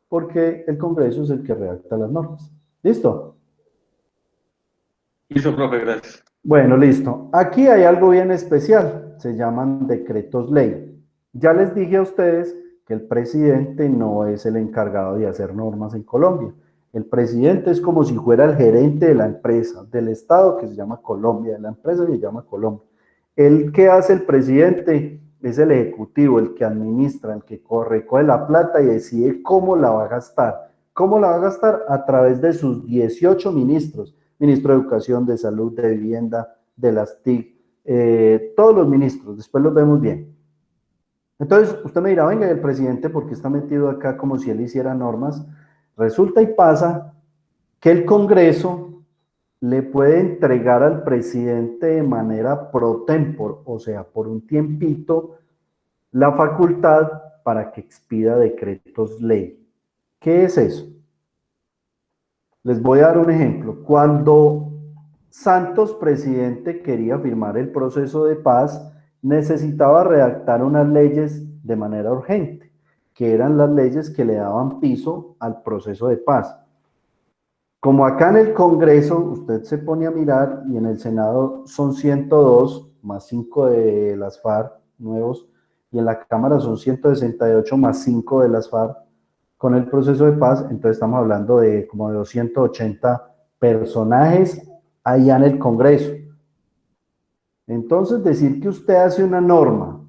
porque el Congreso es el que redacta las normas. ¿Listo? Listo, profe, gracias. Bueno, listo. Aquí hay algo bien especial, se llaman decretos ley. Ya les dije a ustedes que el presidente no es el encargado de hacer normas en Colombia. El presidente es como si fuera el gerente de la empresa, del Estado que se llama Colombia, de la empresa que se llama Colombia. El que hace el presidente es el ejecutivo, el que administra, el que recoge la plata y decide cómo la va a gastar. ¿Cómo la va a gastar? A través de sus 18 ministros. Ministro de Educación, de Salud, de Vivienda, de las TIC, todos los ministros, después los vemos bien. Entonces, usted me dirá, venga, ¿y el presidente por qué está metido acá como si él hiciera normas? Resulta y pasa que el Congreso le puede entregar al presidente de manera pro tempore, o sea, por un tiempito, la facultad para que expida decretos ley. ¿Qué es eso? Les voy a dar un ejemplo. Cuando Santos, presidente, quería firmar el proceso de paz, necesitaba redactar unas leyes de manera urgente, que eran las leyes que le daban piso al proceso de paz. Como acá en el Congreso, usted se pone a mirar, y en el Senado son 102, más 5 de las FARC nuevos, y en la Cámara son 168 más 5 de las FARC, con el proceso de paz, entonces estamos hablando de como de 280 personajes allá en el Congreso. Entonces, decir que usted hace una norma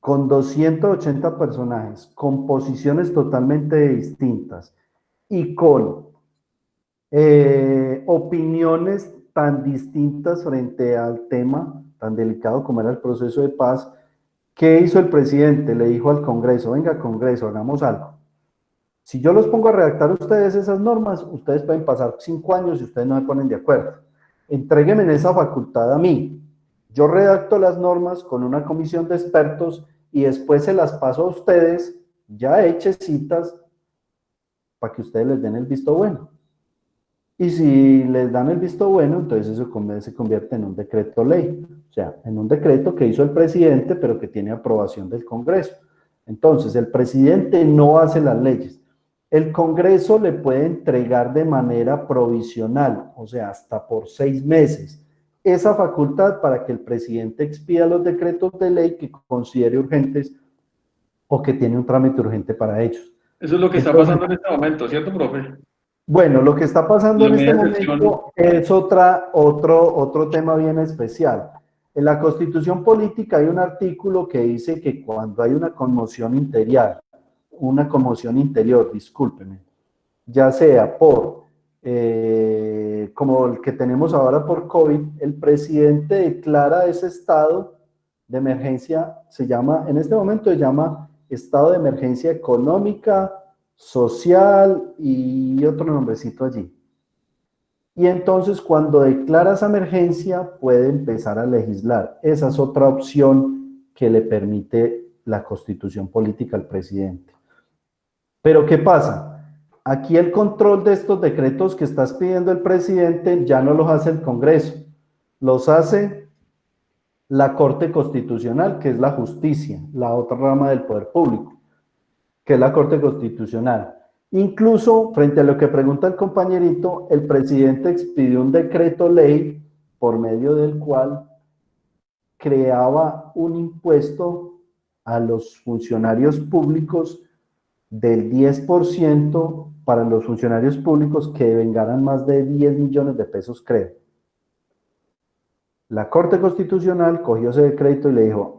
con 280 personajes, con posiciones totalmente distintas y con opiniones tan distintas frente al tema tan delicado como era el proceso de paz, ¿qué hizo el presidente? Le dijo al Congreso, venga Congreso, hagamos algo. Si yo los pongo a redactar ustedes esas normas, ustedes pueden pasar 5 años y ustedes no se ponen de acuerdo. Entréguenme esa facultad a mí. Yo redacto las normas con una comisión de expertos y después se las paso a ustedes, ya hechecitas, para que ustedes les den el visto bueno. Y si les dan el visto bueno, entonces eso se convierte en un decreto ley. O sea, en un decreto que hizo el presidente, pero que tiene aprobación del Congreso. Entonces, el presidente no hace las leyes. El Congreso le puede entregar de manera provisional, o sea, hasta por 6 meses, esa facultad para que el presidente expida los decretos de ley que considere urgentes o que tiene un trámite urgente para ellos. Eso es lo que está pasando en este momento, ¿cierto, profe? Bueno, lo que está pasando en este momento excepción es otro tema bien especial. En la Constitución Política hay un artículo que dice que cuando hay una conmoción interior, discúlpenme, ya sea por, como el que tenemos ahora por COVID, el presidente declara ese estado de emergencia, en este momento se llama estado de emergencia económica, social y otro nombrecito allí. Y entonces cuando declara esa emergencia puede empezar a legislar. Esa es otra opción que le permite la Constitución Política al presidente. Pero ¿qué pasa? Aquí el control de estos decretos que está pidiendo el presidente ya no los hace el Congreso, los hace la Corte Constitucional, que es la justicia, la otra rama del poder público, que es la Corte Constitucional. Incluso, frente a lo que pregunta el compañerito, el presidente expidió un decreto ley por medio del cual creaba un impuesto a los funcionarios públicos del 10% para los funcionarios públicos que vengaran más de 10 millones de pesos, creo. La Corte Constitucional cogió ese decreto y le dijo,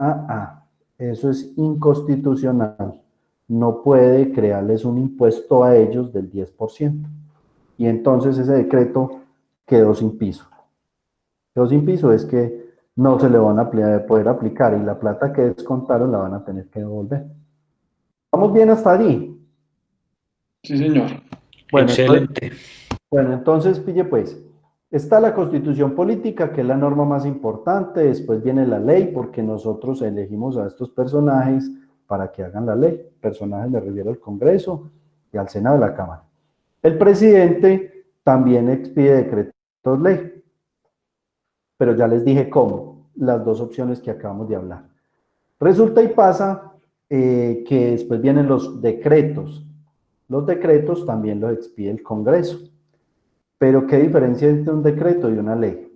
Eso es inconstitucional. No puede crearles un impuesto a ellos del 10%. Y entonces ese decreto quedó sin piso. Quedó sin piso es que no se le van a poder aplicar y la plata que descontaron la van a tener que devolver. ¿Vamos bien hasta allí? Sí, señor. Bueno, Excelente. entonces, pille pues, está la Constitución Política, que es la norma más importante, después viene la ley, porque nosotros elegimos a estos personajes para que hagan la ley. Personajes me refiero al Congreso y al Senado de la Cámara. El presidente también expide decretos ley, pero ya les dije cómo, las dos opciones que acabamos de hablar. Resulta y pasa que después vienen los decretos. Los decretos también los expide el Congreso. Pero ¿qué diferencia hay entre un decreto y una ley?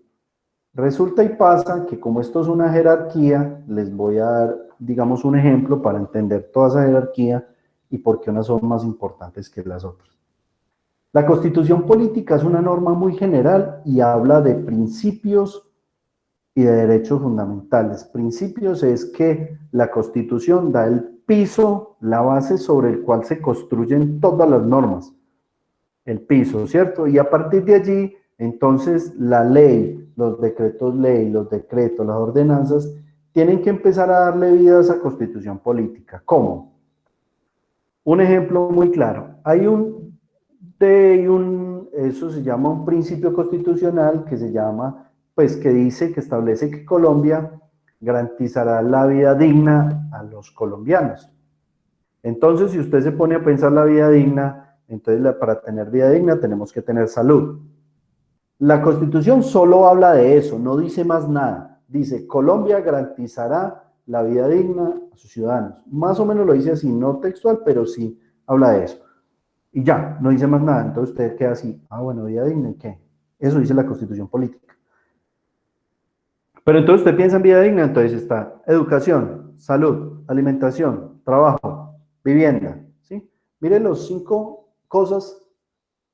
Resulta y pasa que como esto es una jerarquía, les voy a dar, digamos, un ejemplo para entender toda esa jerarquía y por qué unas son más importantes que las otras. La Constitución Política es una norma muy general y habla de principios y de derechos fundamentales. Principios es que la Constitución da el piso, la base sobre el cual se construyen todas las normas. El piso, ¿cierto? Y a partir de allí, entonces, la ley, los decretos ley, los decretos, las ordenanzas, tienen que empezar a darle vida a esa Constitución Política. ¿Cómo? Un ejemplo muy claro. Hay eso se llama un principio constitucional que se llama, pues que dice, que establece que Colombia garantizará la vida digna a los colombianos. Entonces, si usted se pone a pensar la vida digna, entonces para tener vida digna tenemos que tener salud. La Constitución solo habla de eso, no dice más nada. Dice, Colombia garantizará la vida digna a sus ciudadanos. Más o menos lo dice así, no textual, pero sí habla de eso. Y ya, no dice más nada. Entonces usted queda así, bueno, vida digna, ¿y qué? Eso dice la Constitución Política. Pero entonces usted piensa en vida digna, entonces está educación, salud, alimentación, trabajo, vivienda, ¿sí? Mire los 5 cosas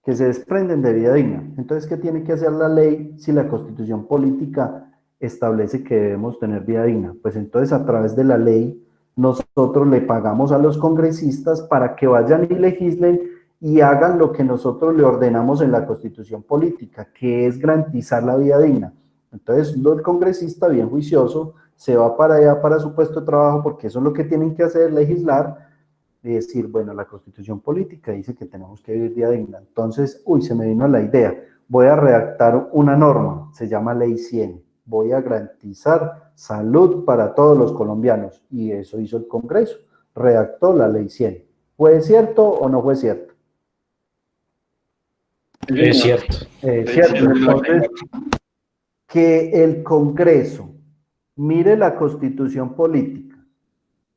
que se desprenden de vida digna. Entonces, ¿qué tiene que hacer la ley si la Constitución Política establece que debemos tener vida digna? Pues entonces, a través de la ley, nosotros le pagamos a los congresistas para que vayan y legislen y hagan lo que nosotros le ordenamos en la Constitución Política, que es garantizar la vida digna. Entonces, el congresista, bien juicioso, se va para allá, para su puesto de trabajo, porque eso es lo que tienen que hacer, legislar, y decir, bueno, la Constitución Política dice que tenemos que vivir vida digna. Entonces, se me vino la idea, voy a redactar una norma, se llama Ley 100, voy a garantizar salud para todos los colombianos, y eso hizo el Congreso, redactó la Ley 100. ¿Fue cierto o no fue cierto? Es cierto. Cierto, entonces, que el Congreso mire la Constitución Política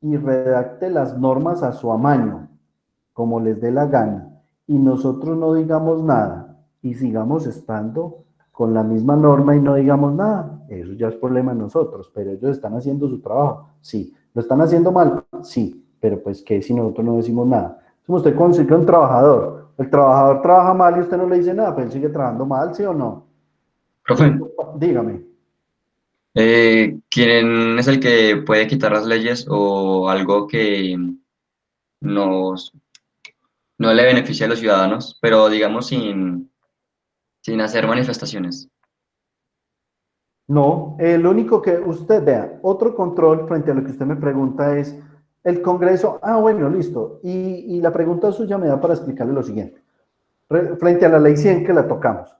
y redacte las normas a su amaño, como les dé la gana, y nosotros no digamos nada, y sigamos estando con la misma norma y no digamos nada, eso ya es problema de nosotros, pero ellos están haciendo su trabajo, sí. ¿Lo están haciendo mal? Sí, pero pues ¿qué si nosotros no decimos nada? Como usted consigue un trabajador, el trabajador trabaja mal y usted no le dice nada, pero él sigue trabajando mal, ¿sí o no? Profe, Dígame. ¿quién es el que puede quitar las leyes o algo que nos, no le beneficie a los ciudadanos, pero digamos sin hacer manifestaciones? No, lo único que usted vea, otro control frente a lo que usted me pregunta es, el Congreso, bueno, listo, y la pregunta suya me da para explicarle lo siguiente. Frente a la Ley 100 que la tocamos,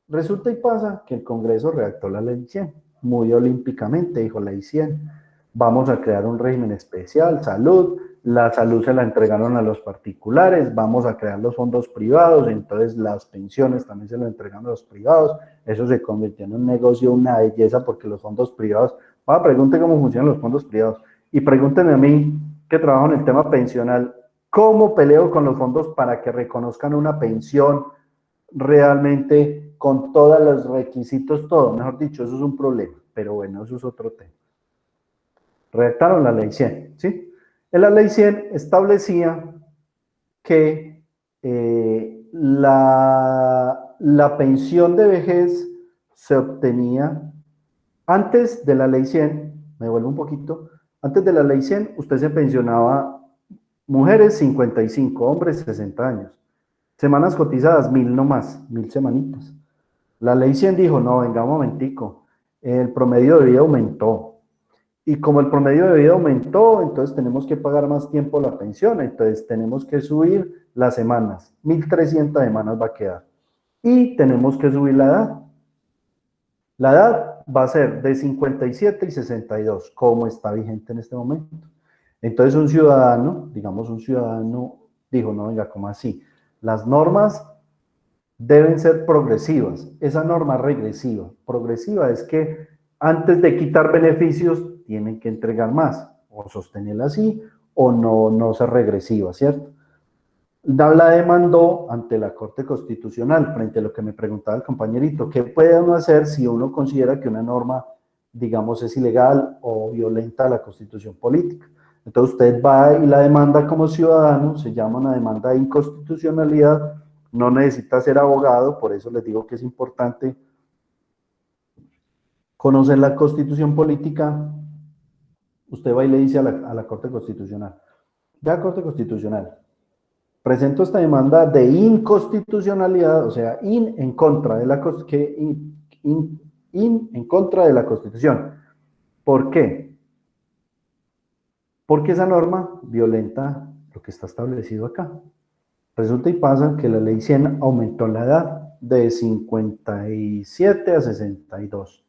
resulta y pasa que el Congreso redactó la Ley 100, muy olímpicamente, dijo Ley 100, vamos a crear un régimen especial, salud, la salud se la entregaron a los particulares, vamos a crear los fondos privados, entonces las pensiones también se las entregaron a los privados, eso se convirtió en un negocio, una belleza, porque los fondos privados, pregunte cómo funcionan los fondos privados, y pregúntenme a mí, que trabajo en el tema pensional, ¿cómo peleo con los fondos para que reconozcan una pensión realmente con todos los requisitos, todo? Mejor dicho, eso es un problema, pero bueno, eso es otro tema. Redactaron la Ley 100, ¿sí? En la Ley 100 establecía que la pensión de vejez se obtenía antes de la Ley 100, me vuelvo un poquito, Antes de la ley 100, usted se pensionaba, mujeres 55, hombres 60 años. Semanas cotizadas, 1000 no más, 1000 semanitas. La ley 100 dijo, no, venga un momentico, el promedio de vida aumentó. Y como el promedio de vida aumentó, entonces tenemos que pagar más tiempo la pensión, entonces tenemos que subir las semanas, 1300 semanas va a quedar. Y tenemos que subir la edad. La edad va a ser de 57 y 62, como está vigente en este momento. Entonces un ciudadano, digamos un ciudadano, dijo, no, venga, ¿cómo así? Las normas deben ser progresivas. Esa norma regresiva. Progresiva es que antes de quitar beneficios, tienen que entregar más, o sostenerla así, o no ser regresiva, ¿cierto? La demandó ante la Corte Constitucional, frente a lo que me preguntaba el compañerito, ¿qué puede uno hacer si uno considera que una norma, digamos, es ilegal o violenta la Constitución política? Entonces usted va y la demanda como ciudadano, se llama una demanda de inconstitucionalidad, no necesita ser abogado, por eso les digo que es importante conocer la Constitución política. Usted va y le dice a la Corte Constitucional, ya Corte Constitucional, presento esta demanda de inconstitucionalidad, o sea, en contra de la en contra de la Constitución. ¿Por qué? Porque esa norma violenta lo que está establecido acá. Resulta y pasa que la ley 100 aumentó la edad de 57 a 62.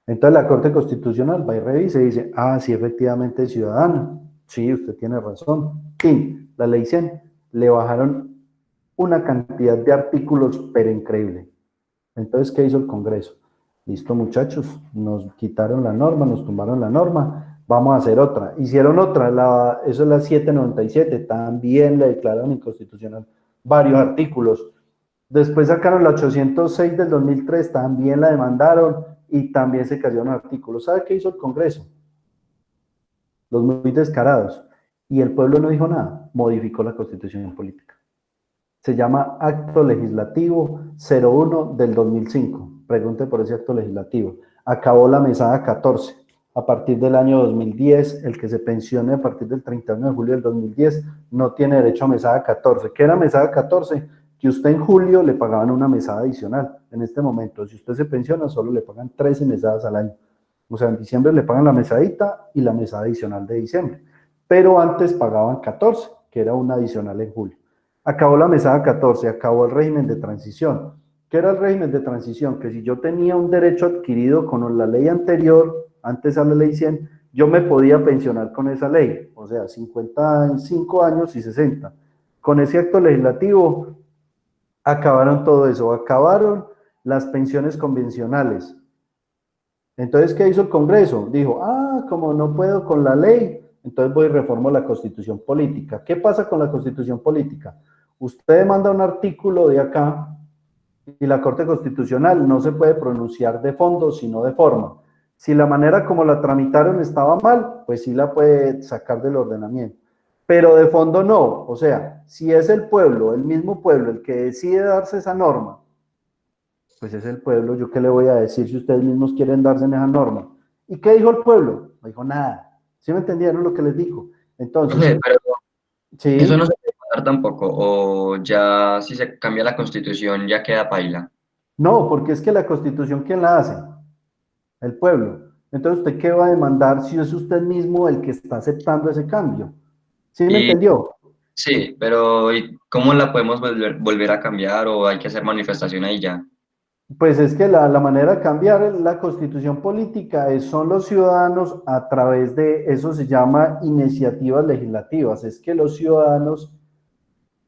Entonces la Corte Constitucional va y revisa y dice, ah, sí, efectivamente es ciudadano. Sí, usted tiene razón. Sí, la ley 100 le bajaron una cantidad de artículos, pero increíble. Entonces, ¿qué hizo el Congreso? Listo, muchachos, nos quitaron la norma, nos tumbaron la norma, vamos a hacer otra. Hicieron otra, eso es la 797, también le declararon inconstitucional varios artículos. Después sacaron la 806 del 2003, también la demandaron y también se cayeron artículos. ¿Sabe qué hizo el Congreso? Los muy descarados. Y el pueblo no dijo nada, modificó la Constitución política. Se llama Acto Legislativo 01 del 2005. Pregunte por ese acto legislativo. Acabó la mesada 14. A partir del año 2010, el que se pensione a partir del 31 de julio del 2010 no tiene derecho a mesada 14. ¿Qué era mesada 14? Que usted en julio le pagaban una mesada adicional. En este momento, si usted se pensiona, solo le pagan 13 mesadas al año. O sea, en diciembre le pagan la mesadita y la mesada adicional de diciembre. Pero antes pagaban 14, que era una adicional en julio. Acabó la mesada 14, acabó el régimen de transición. ¿Qué era el régimen de transición? Que si yo tenía un derecho adquirido con la ley anterior, antes a la ley 100, yo me podía pensionar con esa ley, o sea, 55 años y 60. Con ese acto legislativo acabaron todo eso, acabaron las pensiones convencionales. Entonces, ¿qué hizo el Congreso? Dijo, como no puedo con la ley, entonces voy y reformo la Constitución política. ¿Qué pasa con la Constitución política? Usted manda un artículo de acá y la Corte Constitucional no se puede pronunciar de fondo, sino de forma. Si la manera como la tramitaron estaba mal, pues sí la puede sacar del ordenamiento. Pero de fondo no. O sea, si es el pueblo, el mismo pueblo, el que decide darse esa norma, pues es el pueblo. ¿Yo qué le voy a decir si ustedes mismos quieren darse en esa norma? ¿Y qué dijo el pueblo? No dijo nada. ¿Sí me entendieron lo que les digo? Entonces, Pero ¿sí? eso no se puede pasar tampoco, o ya si se cambia la Constitución ya queda paila. No, porque es que la Constitución, ¿quién la hace? El pueblo. Entonces, ¿usted qué va a demandar si es usted mismo el que está aceptando ese cambio? ¿Sí me entendió? Sí, pero ¿y cómo la podemos volver a cambiar o hay que hacer manifestación ahí ya? Pues es que la manera de cambiar la Constitución política son los ciudadanos a través de, eso se llama iniciativas legislativas, es que los ciudadanos,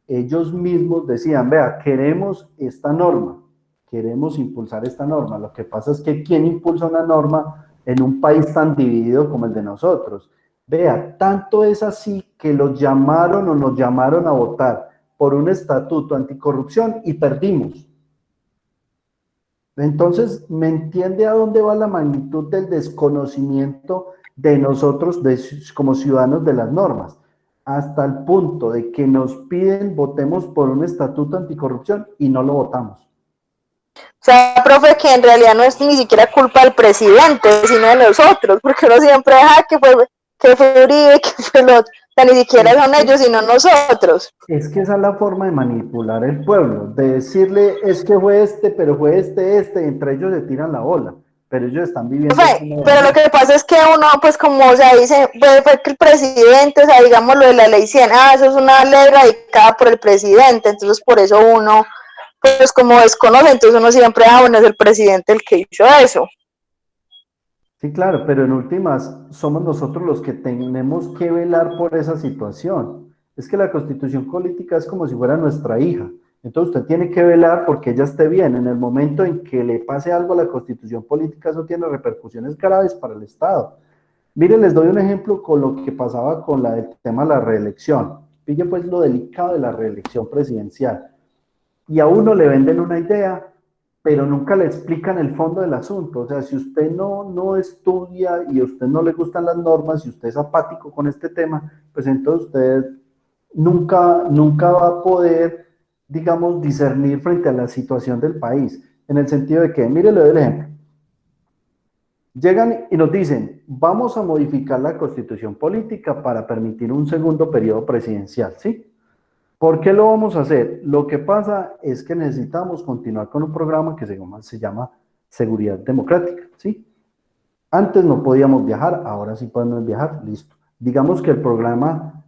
ellos mismos decían, vea, queremos esta norma, queremos impulsar esta norma. Lo que pasa es que ¿quién impulsa una norma en un país tan dividido como el de nosotros? Vea, tanto es así que los llamaron o nos llamaron a votar por un estatuto anticorrupción y perdimos. Entonces, ¿me entiende a dónde va la magnitud del desconocimiento de nosotros como ciudadanos de las normas? Hasta el punto de que nos piden votemos por un estatuto anticorrupción y no lo votamos. O sea, profe, que en realidad no es ni siquiera culpa del presidente, sino de nosotros, porque uno siempre deja que fue que fue Uribe, que fue el otro. O sea, ni siquiera son ellos, sino nosotros. Es que esa es la forma de manipular el pueblo, de decirle, es que fue este, pero fue este, y entre ellos se tiran la bola, pero ellos están viviendo... Pero lo que pasa es que uno, pues como, o sea, dice, fue que el presidente, o sea, digamos lo de la ley 100, eso es una ley radicada por el presidente, entonces por eso uno, pues como desconoce, entonces uno siempre, bueno, es el presidente el que hizo eso. Sí, claro, pero en últimas somos nosotros los que tenemos que velar por esa situación. Es que la constitución política es como si fuera nuestra hija. Entonces usted tiene que velar porque ella esté bien. En el momento en que le pase algo a la constitución política, eso tiene repercusiones graves para el Estado. Miren, les doy un ejemplo con lo que pasaba con el tema de la reelección. Pille pues lo delicado de la reelección presidencial. Y a uno le venden una idea, pero nunca le explican el fondo del asunto. O sea, si usted no estudia y a usted no le gustan las normas, si usted es apático con este tema, pues entonces usted nunca va a poder, digamos, discernir frente a la situación del país, en el sentido de que, mire, le doy el ejemplo. Llegan y nos dicen, vamos a modificar la constitución política para permitir un segundo periodo presidencial, ¿sí? ¿Por qué lo vamos a hacer? Lo que pasa es que necesitamos continuar con un programa que se llama Seguridad Democrática, ¿sí? Antes no podíamos viajar, ahora sí podemos viajar, listo. Digamos que el programa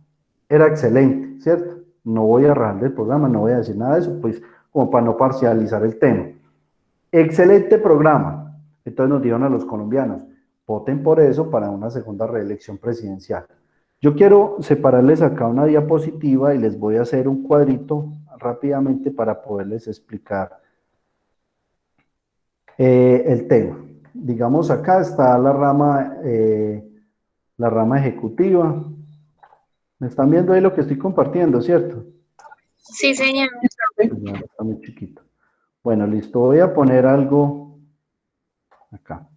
era excelente, ¿cierto? No voy a rajar del programa, no voy a decir nada de eso, pues como para no parcializar el tema. Excelente programa. Entonces nos dijeron a los colombianos, voten por eso para una segunda reelección presidencial. Yo quiero separarles acá una diapositiva y les voy a hacer un cuadrito rápidamente para poderles explicar el tema. Digamos, acá está la rama ejecutiva. ¿Me están viendo ahí lo que estoy compartiendo, cierto? Sí, señor. Está muy chiquito. Bueno, listo. Voy a poner algo acá.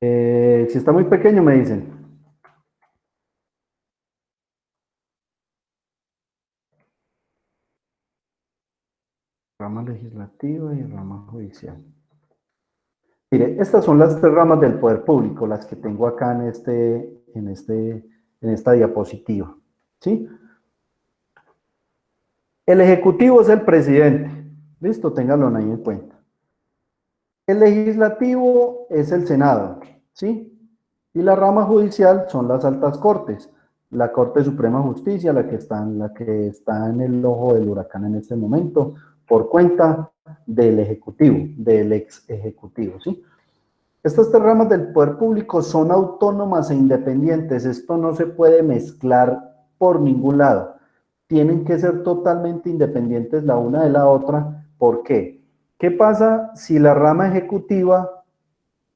Si está muy pequeño, me dicen. Rama legislativa y rama judicial. Mire, estas son las tres ramas del poder público, las que tengo acá en esta diapositiva, ¿sí? El ejecutivo es el presidente, listo, ténganlo ahí en cuenta. El legislativo es el Senado, ¿sí? Y la rama judicial son las altas cortes, la Corte Suprema de Justicia, la que está en el ojo del huracán en este momento, por cuenta del ejecutivo, del ex ejecutivo, ¿sí? Estas tres ramas del poder público son autónomas e independientes, esto no se puede mezclar por ningún lado, tienen que ser totalmente independientes la una de la otra. ¿Por qué? ¿Qué pasa si la rama ejecutiva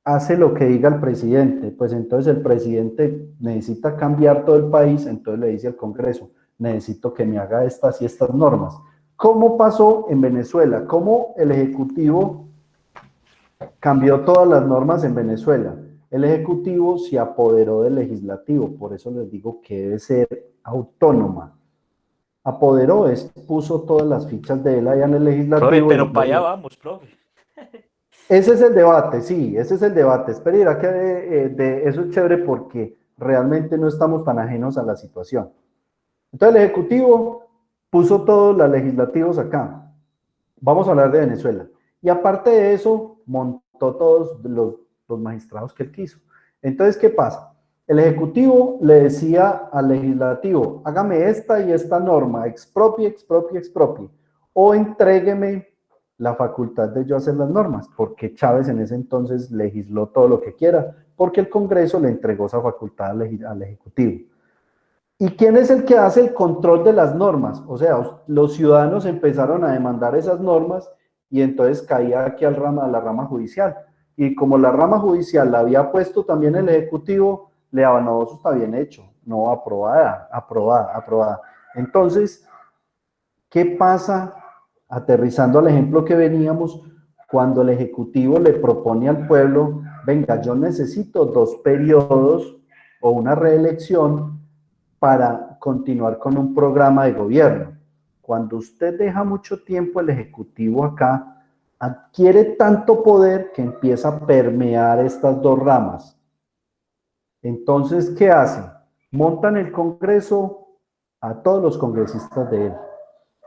hace lo que diga el presidente? Pues entonces el presidente necesita cambiar todo el país, entonces le dice al Congreso, necesito que me haga estas y estas normas. ¿Cómo pasó en Venezuela? ¿Cómo el Ejecutivo cambió todas las normas en Venezuela? El Ejecutivo se apoderó del Legislativo, por eso les digo que debe ser autónoma. Apoderó, puso todas las fichas de él allá en el Legislativo. Profe, pero para allá vamos, profe. Ese es el debate, sí, ese es el debate. Espera, dirá que eso es chévere porque realmente no estamos tan ajenos a la situación. Entonces el Ejecutivo puso todos los legislativos acá. Vamos a hablar de Venezuela. Y aparte de eso, montó todos los magistrados que él quiso. Entonces, ¿qué pasa? El Ejecutivo le decía al Legislativo, hágame esta y esta norma, expropie, expropie, expropie, o entrégueme la facultad de yo hacer las normas, porque Chávez en ese entonces legisló todo lo que quiera, porque el Congreso le entregó esa facultad al Ejecutivo. ¿Y quién es el que hace el control de las normas? O sea, los ciudadanos empezaron a demandar esas normas y entonces caía aquí a la rama judicial. Y como la rama judicial la había puesto también el Ejecutivo, le daba, no, eso está bien hecho, no, aprobada. Entonces, ¿qué pasa? Aterrizando al ejemplo que veníamos, cuando el Ejecutivo le propone al pueblo, venga, yo necesito 2 periodos o una reelección para continuar con un programa de gobierno. Cuando usted deja mucho tiempo el Ejecutivo acá, adquiere tanto poder que empieza a permear estas 2 ramas. Entonces, ¿qué hacen? Montan el Congreso a todos los congresistas de él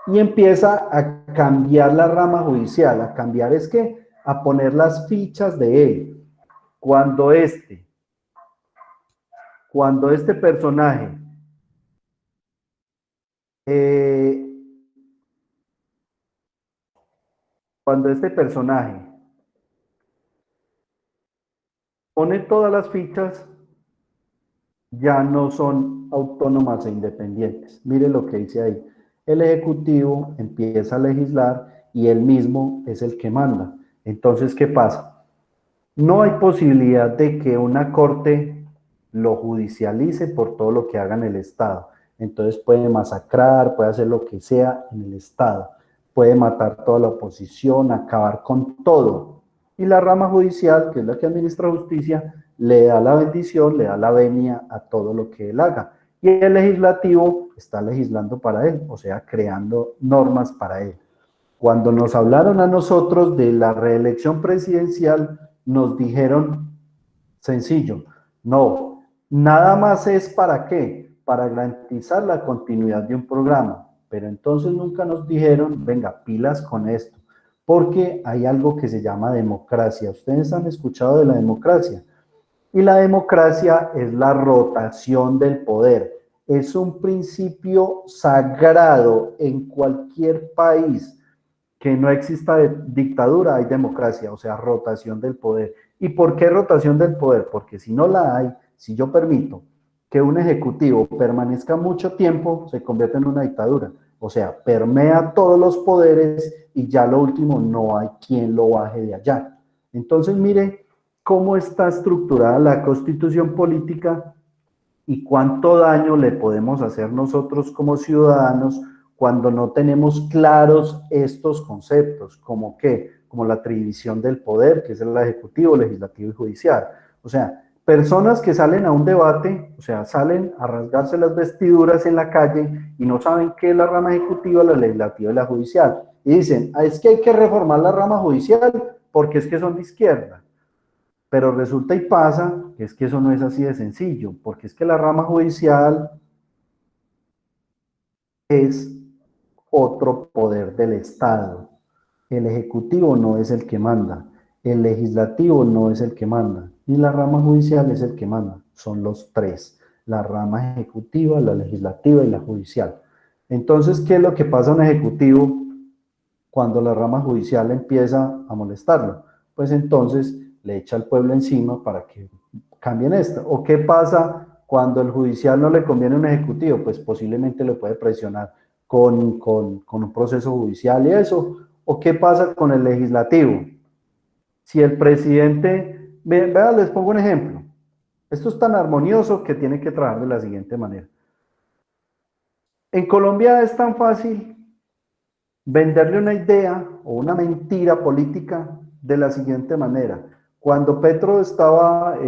y empieza a cambiar la rama judicial. A cambiar es que a poner las fichas de él. Cuando este personaje pone todas las fichas, ya no son autónomas e independientes. Mire lo que dice ahí. El Ejecutivo empieza a legislar y él mismo es el que manda. Entonces, ¿qué pasa? No hay posibilidad de que una corte lo judicialice por todo lo que haga en el Estado. Entonces puede masacrar, puede hacer lo que sea en el Estado. Puede matar toda la oposición, acabar con todo. Y la rama judicial, que es la que administra justicia, le da la bendición, le da la venia a todo lo que él haga. Y el legislativo está legislando para él, o sea, creando normas para él. Cuando nos hablaron a nosotros de la reelección presidencial, nos dijeron, sencillo, no, nada más es ¿para qué? Para garantizar la continuidad de un programa. Pero entonces nunca nos dijeron, venga, pilas con esto, porque hay algo que se llama democracia. Ustedes han escuchado de la democracia. Y la democracia es la rotación del poder. Es un principio sagrado en cualquier país. Que no exista dictadura, hay democracia, o sea, rotación del poder. ¿Y por qué rotación del poder? Porque si no la hay, si yo permito que un ejecutivo permanezca mucho tiempo, se convierte en una dictadura. O sea, permea todos los poderes y ya lo último, no hay quien lo baje de allá. Entonces, mire cómo está estructurada la constitución política y cuánto daño le podemos hacer nosotros como ciudadanos cuando no tenemos claros estos conceptos, como qué, como la división del poder, que es el ejecutivo, legislativo y judicial. O sea, personas que salen a un debate, o sea, salen a rasgarse las vestiduras en la calle y no saben qué es la rama ejecutiva, la legislativa y la judicial. Y dicen, es que hay que reformar la rama judicial porque es que son de izquierda. Pero resulta y pasa que es que eso no es así de sencillo, porque es que la rama judicial es otro poder del Estado. El Ejecutivo no es el que manda, el Legislativo no es el que manda, y la rama judicial es el que manda. Son los tres, la rama ejecutiva, la legislativa y la judicial. Entonces, ¿qué es lo que pasa a un ejecutivo cuando la rama judicial empieza a molestarlo? Pues entonces le echa al pueblo encima para que cambien esto. ¿O qué pasa cuando el judicial no le conviene a un ejecutivo? Pues posiblemente le puede presionar con un proceso judicial y eso. ¿O qué pasa con el legislativo? Si el presidente, vean, les pongo un ejemplo. Esto es tan armonioso que tiene que trabajar de la siguiente manera. En Colombia es tan fácil venderle una idea o una mentira política de la siguiente manera. Cuando Petro estaba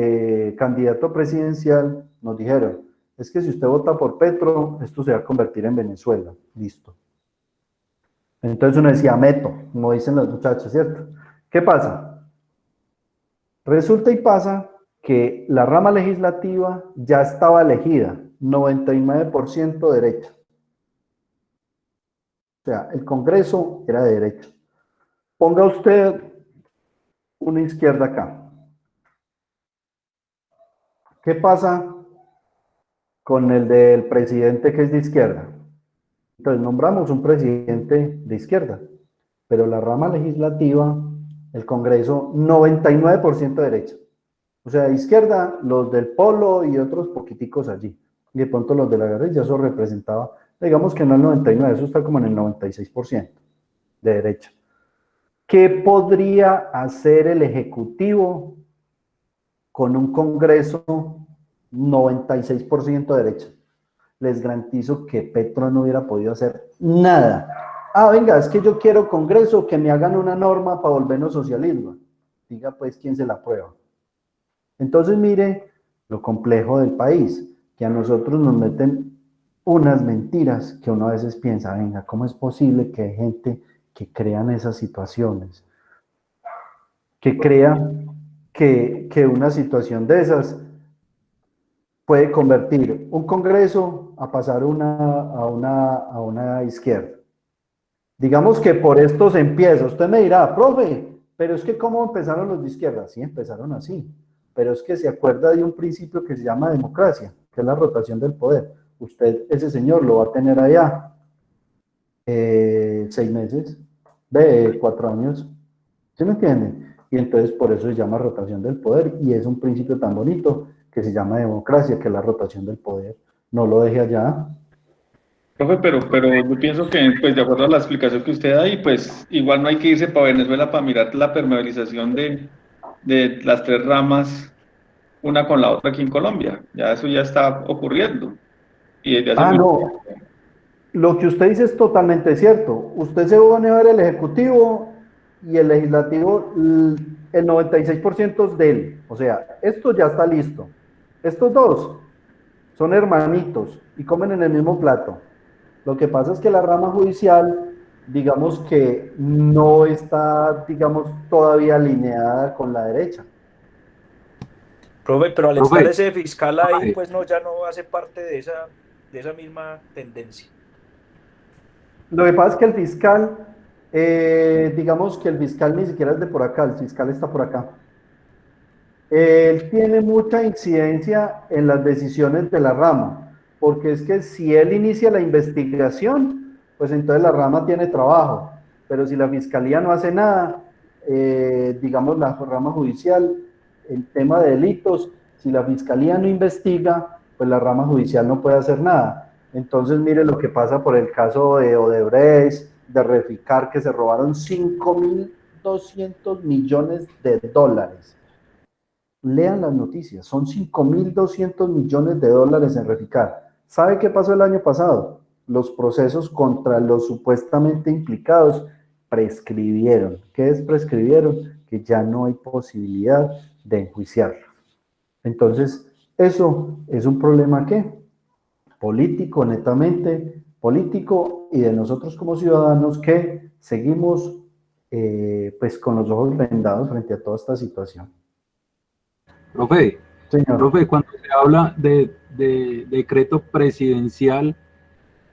candidato presidencial, nos dijeron, es que si usted vota por Petro, esto se va a convertir en Venezuela. Listo. Entonces uno decía, meto, como dicen los muchachos, ¿cierto? ¿Qué pasa? Resulta y pasa que la rama legislativa ya estaba elegida, 99% derecha. O sea, el Congreso era de derecha. Ponga usted una izquierda acá. ¿Qué pasa con el del presidente que es de izquierda? Entonces nombramos un presidente de izquierda, pero la rama legislativa, el Congreso, 99% derecha. O sea, de izquierda, los del Polo y otros poquiticos allí. Y de pronto los de la guerrilla, eso representaba, digamos que no el 99%, eso está como en el 96% de derecha. ¿Qué podría hacer el Ejecutivo con un Congreso 96% de derecha? Les garantizo que Petro no hubiera podido hacer nada. Ah, venga, es que yo quiero Congreso, que me hagan una norma para volvernos socialismo. Diga pues quién se la aprueba. Entonces mire lo complejo del país, que a nosotros nos meten unas mentiras que uno a veces piensa, venga, ¿cómo es posible que hay gente que crean esas situaciones? Que crea que una situación de esas puede convertir un Congreso a pasar a una izquierda. Digamos que por esto se empieza. Usted me dirá, profe, pero es que ¿cómo empezaron los de izquierda? Sí, empezaron así. Pero es que se acuerda de un principio que se llama democracia, que es la rotación del poder. Usted, ese señor, lo va a tener allá 6 meses, 4 años. ¿Sí me entienden? Y entonces por eso se llama rotación del poder y es un principio tan bonito que se llama democracia, que es la rotación del poder. No lo deje allá. Profe, pero yo pienso que, pues, de acuerdo a la explicación que usted da, y pues, igual no hay que irse para Venezuela para mirar la permeabilización de las tres ramas, una con la otra aquí en Colombia. Ya eso ya está ocurriendo. Y desde hace Ah, muy no. Lo que usted dice es totalmente cierto. Usted se pone a ver el Ejecutivo y el Legislativo, el 96% es de él. O sea, esto ya está listo. Estos dos son hermanitos y comen en el mismo plato. Lo que pasa es que la rama judicial, digamos que no está, digamos, todavía alineada con la derecha. Profe, pero al estar Profe, ese fiscal ahí, pues no, ya no hace parte de esa misma tendencia. Lo que pasa es que el fiscal, digamos que el fiscal ni siquiera es de por acá, el fiscal está por acá. Él tiene mucha incidencia en las decisiones de la rama, porque es que si él inicia la investigación, pues entonces la rama tiene trabajo, pero si la fiscalía no hace nada, digamos la rama judicial, el tema de delitos, si la fiscalía no investiga, pues la rama judicial no puede hacer nada. Entonces mire lo que pasa por el caso de Odebrecht, de Reficar, que se robaron 5.200 millones de dólares. Lean las noticias, son 5.200 millones de dólares en Reficar. ¿Sabe qué pasó el año pasado? Los procesos contra los supuestamente implicados prescribieron. ¿Qué es prescribieron? Que ya no hay posibilidad de enjuiciarlos. Entonces, eso es un problema ¿qué? Político, netamente político, y de nosotros como ciudadanos que seguimos pues con los ojos vendados frente a toda esta situación. Profe, Señor. profe, cuando se habla de decreto presidencial,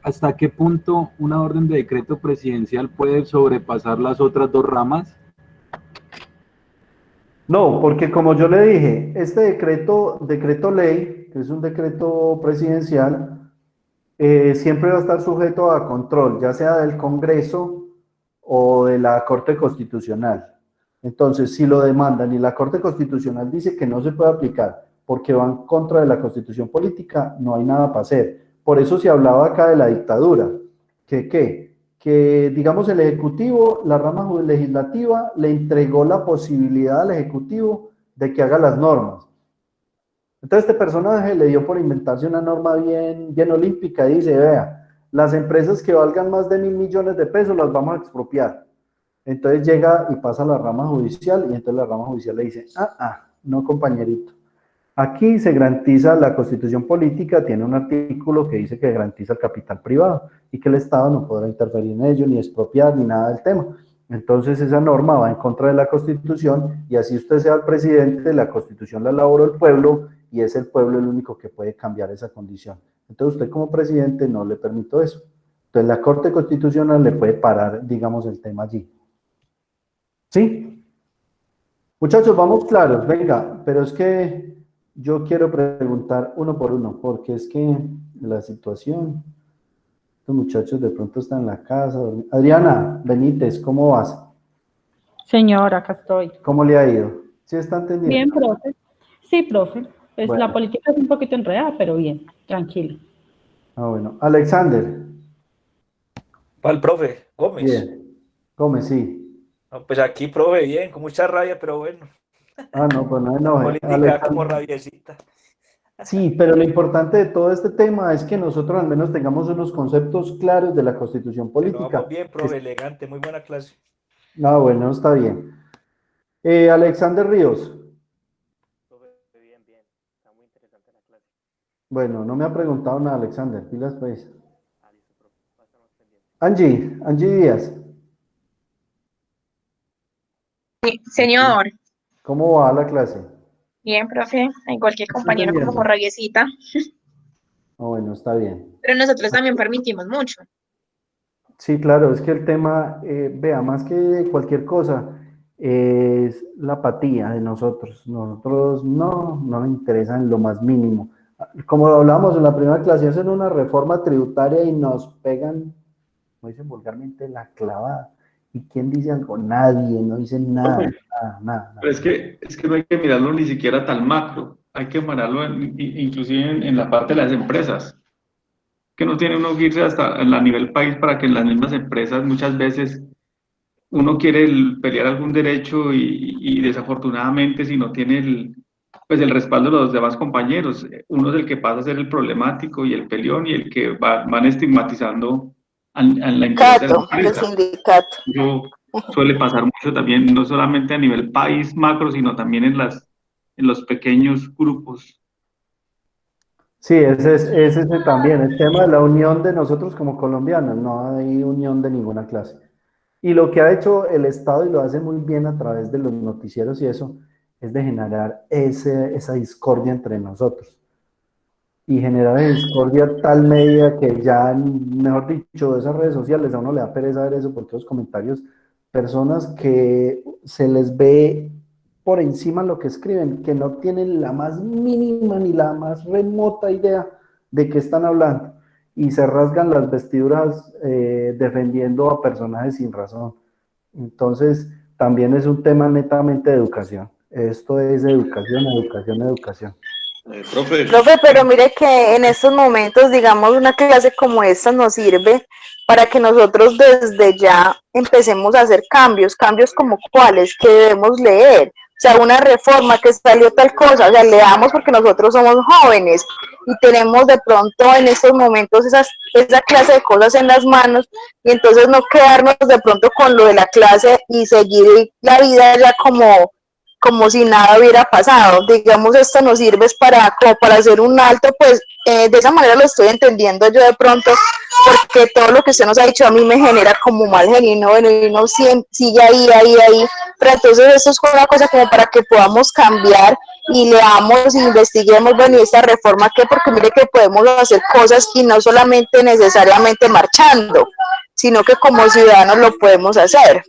¿hasta qué punto una orden de decreto presidencial puede sobrepasar las otras dos ramas? No, porque como yo le dije, este decreto ley, que es un decreto presidencial, siempre va a estar sujeto a control, ya sea del Congreso o de la Corte Constitucional. Entonces, si lo demandan y la Corte Constitucional dice que no se puede aplicar porque va en contra de la Constitución política, no hay nada para hacer. Por eso se hablaba acá de la dictadura, que digamos el Ejecutivo, la rama legislativa, le entregó la posibilidad al Ejecutivo de que haga las normas. Entonces este personaje le dio por inventarse una norma bien olímpica y dice, vea, las empresas que valgan más de 1.000 millones de pesos las vamos a expropiar. Entonces llega y pasa a la rama judicial y entonces la rama judicial le dice, no compañerito, aquí se garantiza la Constitución política, tiene un artículo que dice que garantiza el capital privado y que el Estado no podrá interferir en ello, ni expropiar, ni nada del tema. Entonces esa norma va en contra de la Constitución y así usted sea el presidente, la Constitución la elaboró el pueblo y es el pueblo el único que puede cambiar esa condición. Entonces usted como presidente no le permite eso. Entonces la Corte Constitucional le puede parar, digamos, el tema allí. ¿Sí? Muchachos, vamos claros, venga, pero es que yo quiero preguntar uno por uno, porque es que la situación, estos muchachos de pronto están en la casa. Adriana Benítez, ¿cómo vas? Señor, acá estoy. ¿Cómo le ha ido? ¿Sí está entendiendo? Bien, profe. Sí, profe. Pues Bueno. la política es un poquito enredada, pero bien, tranquilo. Bueno. Alexander. ¿Para el profe Gómez? Bien. Gómez, sí. No, pues aquí, profe, bien, con mucha rabia, pero bueno. No, pues no enoje. Política Alexander. como rabiecita. Sí, pero lo importante de todo este tema es que nosotros al menos tengamos unos conceptos claros de la Constitución Pero política. vamos bien, profe, elegante, muy buena clase. Bueno, está bien. Alexander Ríos. Bien, está muy interesante la clase. Bueno, no me ha preguntado nada, Alexander, pilas pues. Listo, profe, estamos pendientes. Angie Díaz. Sí, señor. ¿Cómo va la clase? Bien, profe, hay cualquier compañero como con rabiecita, Bueno, está bien. pero nosotros también permitimos mucho. Sí, claro, es que el tema, vea, más que cualquier cosa, es la apatía de nosotros. Nosotros no nos interesa en lo más mínimo. Como hablábamos en la primera clase, hacen una reforma tributaria y nos pegan, como dicen vulgarmente, la clavada. ¿Y quién dice algo? Nadie, no dicen nada, nada. Pero es que no hay que mirarlo ni siquiera tan macro, hay que mirarlo inclusive en la parte de las empresas, que no tiene uno que irse hasta a nivel país para que en las mismas empresas muchas veces uno quiere pelear algún derecho y desafortunadamente si no tiene pues el respaldo de los demás compañeros, uno es el que pasa a ser el problemático y el peleón y el que van estigmatizando a la empresa de la Sindicato, el empresa. sindicato. Eso suele pasar mucho también, no solamente a nivel país macro, sino también en los pequeños grupos. Sí, ese es ese también, el tema de la unión de nosotros como colombianos, no hay unión de ninguna clase. Y lo que ha hecho el Estado, y lo hace muy bien a través de los noticieros y eso, es de generar esa discordia entre nosotros. Y generar discordia a tal medida que ya, mejor dicho, esas redes sociales a uno le da pereza ver eso, porque los comentarios, personas que se les ve por encima lo que escriben, que no tienen la más mínima ni la más remota idea de qué están hablando, y se rasgan las vestiduras defendiendo a personajes sin razón. Entonces, también es un tema netamente de educación. Esto es educación, educación, educación. Profe, Pero mire que en estos momentos, digamos, una clase como esta nos sirve para que nosotros desde ya empecemos a hacer cambios como cuáles que debemos leer. O sea, una reforma que salió tal cosa, o sea, leamos porque nosotros somos jóvenes y tenemos de pronto en estos momentos esa clase de cosas en las manos y entonces no quedarnos de pronto con lo de la clase y seguir la vida ya como si nada hubiera pasado. Digamos, esto nos sirve como para hacer un alto, pues de esa manera lo estoy entendiendo yo de pronto, porque todo lo que usted nos ha dicho a mí me genera como mal genio, ¿no? Bueno, y uno sigue ahí, pero entonces esto es una cosa como para que podamos cambiar y leamos, investiguemos, bueno, y esta reforma, ¿qué? Porque mire que podemos hacer cosas y no solamente necesariamente marchando, sino que como ciudadanos lo podemos hacer.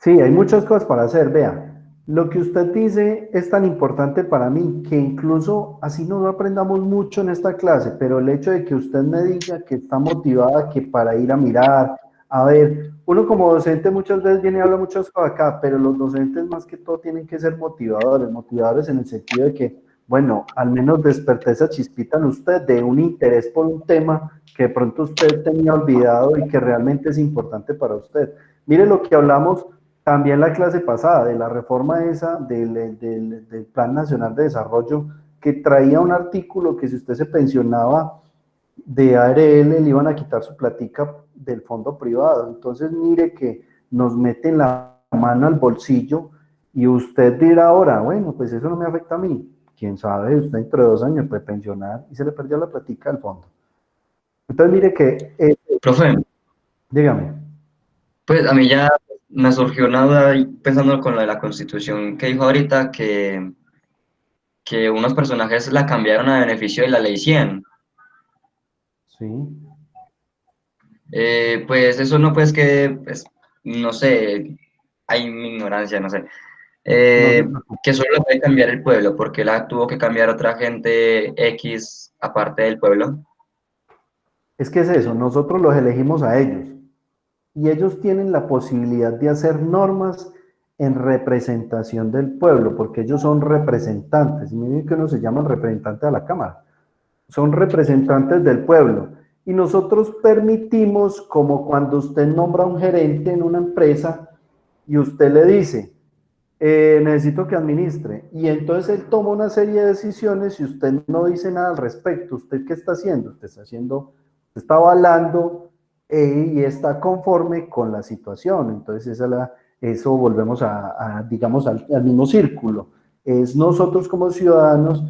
Sí, hay muchas cosas para hacer, vea. Lo que usted dice es tan importante para mí que incluso así no aprendamos mucho en esta clase, pero el hecho de que usted me diga que está motivada, que para ir a mirar, a ver, uno como docente muchas veces viene y habla muchas cosas acá, pero los docentes más que todo tienen que ser motivadores en el sentido de que, bueno, al menos desperté esa chispita en usted de un interés por un tema que de pronto usted tenía olvidado y que realmente es importante para usted. Mire lo que hablamos también la clase pasada, de la reforma esa del Plan Nacional de Desarrollo, que traía un artículo que si usted se pensionaba de ARL, le iban a quitar su platica del fondo privado. Entonces, mire que nos meten la mano al bolsillo y usted dirá ahora, bueno, pues eso no me afecta a mí. Quién sabe, usted entre 2 años puede pensionar y se le perdió la platica del fondo. Entonces, mire que... Profe, dígame. pues a mí ya me surgió una duda ahí pensando con lo de la Constitución que dijo ahorita que unos personajes la cambiaron a beneficio de la Ley 100. Sí. Pues eso no, pues que, pues, no sé, hay mi ignorancia, no sé. Que solo lo puede cambiar el pueblo, porque la tuvo que cambiar otra gente X aparte del pueblo. Es que es eso, nosotros los elegimos a ellos y ellos tienen la posibilidad de hacer normas en representación del pueblo, porque ellos son representantes. Miren que uno se llama representante de la Cámara. Son representantes del pueblo. Y nosotros permitimos, como cuando usted nombra a un gerente en una empresa y usted le dice, necesito que administre. Y entonces él toma una serie de decisiones y usted no dice nada al respecto. ¿Usted qué está haciendo? Usted está avalando y está conforme con la situación. Entonces eso volvemos digamos, al mismo círculo. Es nosotros como ciudadanos,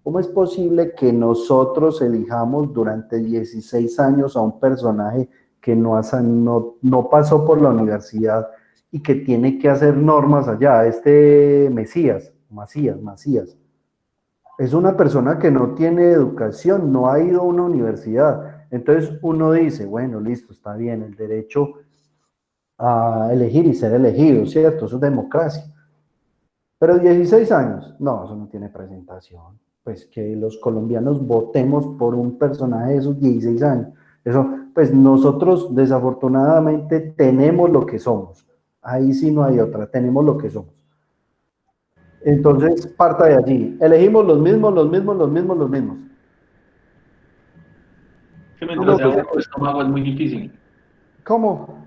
¿cómo es posible que nosotros elijamos durante 16 años a un personaje que no pasó por la universidad y que tiene que hacer normas allá? Mesías, Macías. Es una persona que no tiene educación, no ha ido a una universidad. Entonces uno dice, bueno, listo, está bien, el derecho a elegir y ser elegido, ¿cierto? Eso es democracia. Pero 16 años, no, eso no tiene presentación. Pues que los colombianos votemos por un personaje de esos 16 años. Eso, pues nosotros desafortunadamente tenemos lo que somos. Ahí sí no hay otra, tenemos lo que somos. Entonces, parta de allí. Elegimos los mismos. Que mientras sea voto de estómago es muy difícil. ¿Cómo?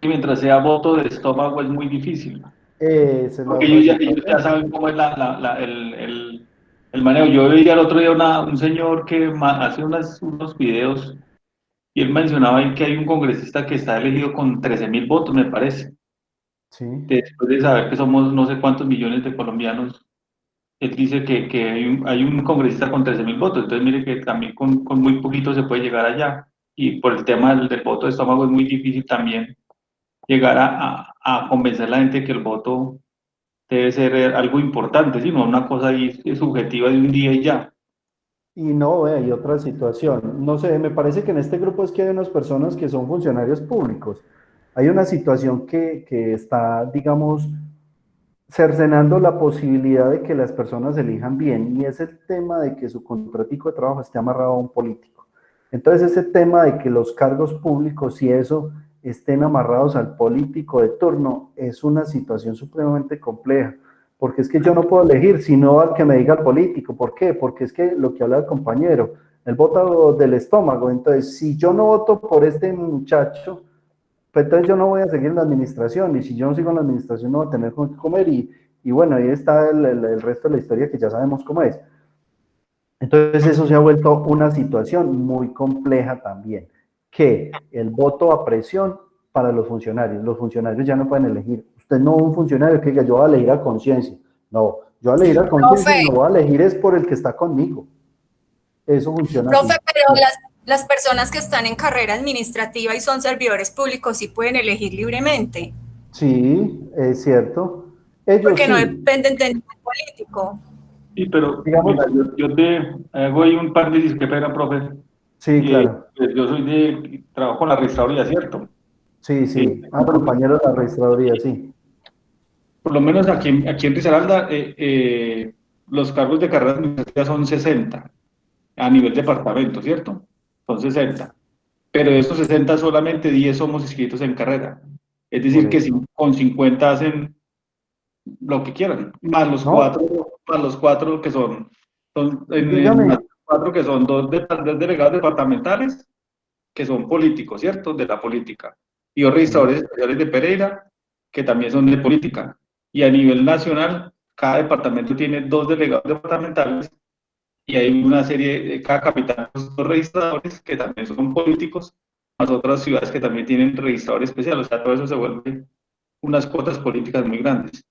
Que mientras sea voto de estómago es muy difícil. Esa es la Porque otra ellos ya situación. saben cómo es el manejo. Yo veía el otro día un señor que hace unos videos y él mencionaba ahí que hay un congresista que está elegido con 13.000 votos, me parece. Sí. Después de saber que somos no sé cuántos millones de colombianos, él dice que hay un congresista con 13.000 votos. Entonces, mire que también con muy poquito se puede llegar allá. Y por el tema del voto de estómago es muy difícil también llegar a convencer a la gente que el voto debe ser algo importante, sino una cosa ahí subjetiva de un día y ya. Y no, hay otra situación. No sé, me parece que en este grupo es que hay unas personas que son funcionarios públicos. Hay una situación que está, digamos, cercenando la posibilidad de que las personas elijan bien, y es el tema de que su contratico de trabajo esté amarrado a un político. Entonces, ese tema de que los cargos públicos y eso estén amarrados al político de turno es una situación supremamente compleja, porque es que yo no puedo elegir sino al que me diga el político. ¿Por qué? Porque es que lo que habla el compañero, el voto del estómago. Entonces, si yo no voto por este muchacho, pues entonces yo no voy a seguir en la administración, y si yo no sigo en la administración no voy a tener con qué comer, y bueno, ahí está el resto de la historia que ya sabemos cómo es. Entonces eso se ha vuelto una situación muy compleja también, que el voto a presión para los funcionarios ya no pueden elegir. Usted no es un funcionario que diga yo voy a elegir a conciencia, no, yo voy a elegir a conciencia y no voy a elegir es por el que está conmigo. Eso funciona Profe, así. pero las personas que están en carrera administrativa y son servidores públicos sí pueden elegir libremente. Sí, es cierto. Ellos porque sí. no dependen de ningún político. Sí, pero digamos, mira, yo te hago ahí un par de disqueperas, profe. Sí, claro. Pues yo trabajo con la registraduría, ¿cierto? Sí. Compañero de la registraduría, sí. Por lo menos aquí en Risaralda, los cargos de carrera administrativa son 60 a nivel departamento, ¿cierto? Son 60. Pero de esos 60 solamente 10 somos inscritos en carrera. Es decir, que con 50 hacen lo que quieran, más los cuatro que son más cuatro que son dos delegados departamentales que son políticos, ¿cierto? De la política. Y dos registradores especiales de Pereira, que también son de política. Y a nivel nacional, cada departamento tiene dos delegados departamentales y hay una serie, cada capital, dos registradores que también son políticos, más otras ciudades que también tienen registradores especiales. O sea, todo eso se vuelve unas cuotas políticas muy grandes.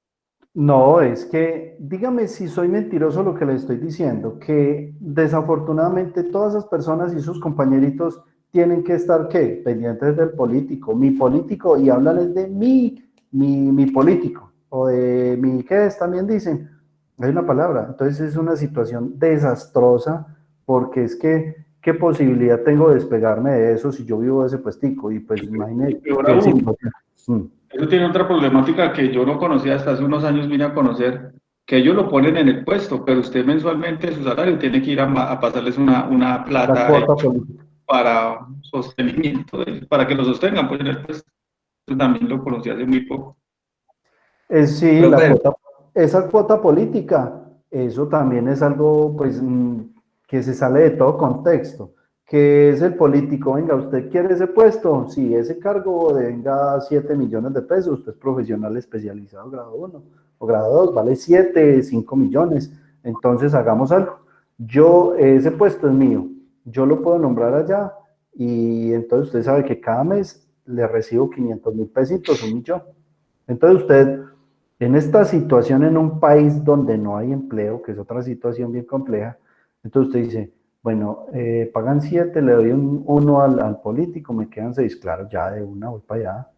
No, es que, dígame si soy mentiroso lo que le estoy diciendo, que desafortunadamente todas esas personas y sus compañeritos tienen que estar, ¿qué? Pendientes del político, mi político, y hablan de mi político, o de mi, ¿qué es? También dicen, hay una palabra. Entonces es una situación desastrosa, porque es que, ¿qué posibilidad tengo de despegarme de eso si yo vivo de ese puestico? Y pues imagínate qué situación. Eso tiene otra problemática que yo no conocía hasta hace unos años, vine a conocer, que ellos lo ponen en el puesto, pero usted mensualmente su salario tiene que ir a pasarles una plata para sostenimiento, para que lo sostengan pues, en el puesto. Eso también lo conocí hace muy poco. Sí, esa cuota política, eso también es algo pues que se sale de todo contexto. Que es el político, venga, ¿usted quiere ese puesto? Sí, ese cargo venga 7 millones de pesos, usted es profesional especializado grado 1 o grado 2, vale 7, 5 millones, entonces hagamos algo. Ese puesto es mío, yo lo puedo nombrar allá, y entonces usted sabe que cada mes le recibo 500.000 pesitos, 1 millón. Entonces usted, en esta situación, en un país donde no hay empleo, que es otra situación bien compleja, entonces usted dice, bueno, pagan 7, le doy 1 al político, me quedan 6, claro, ya de una voy para allá.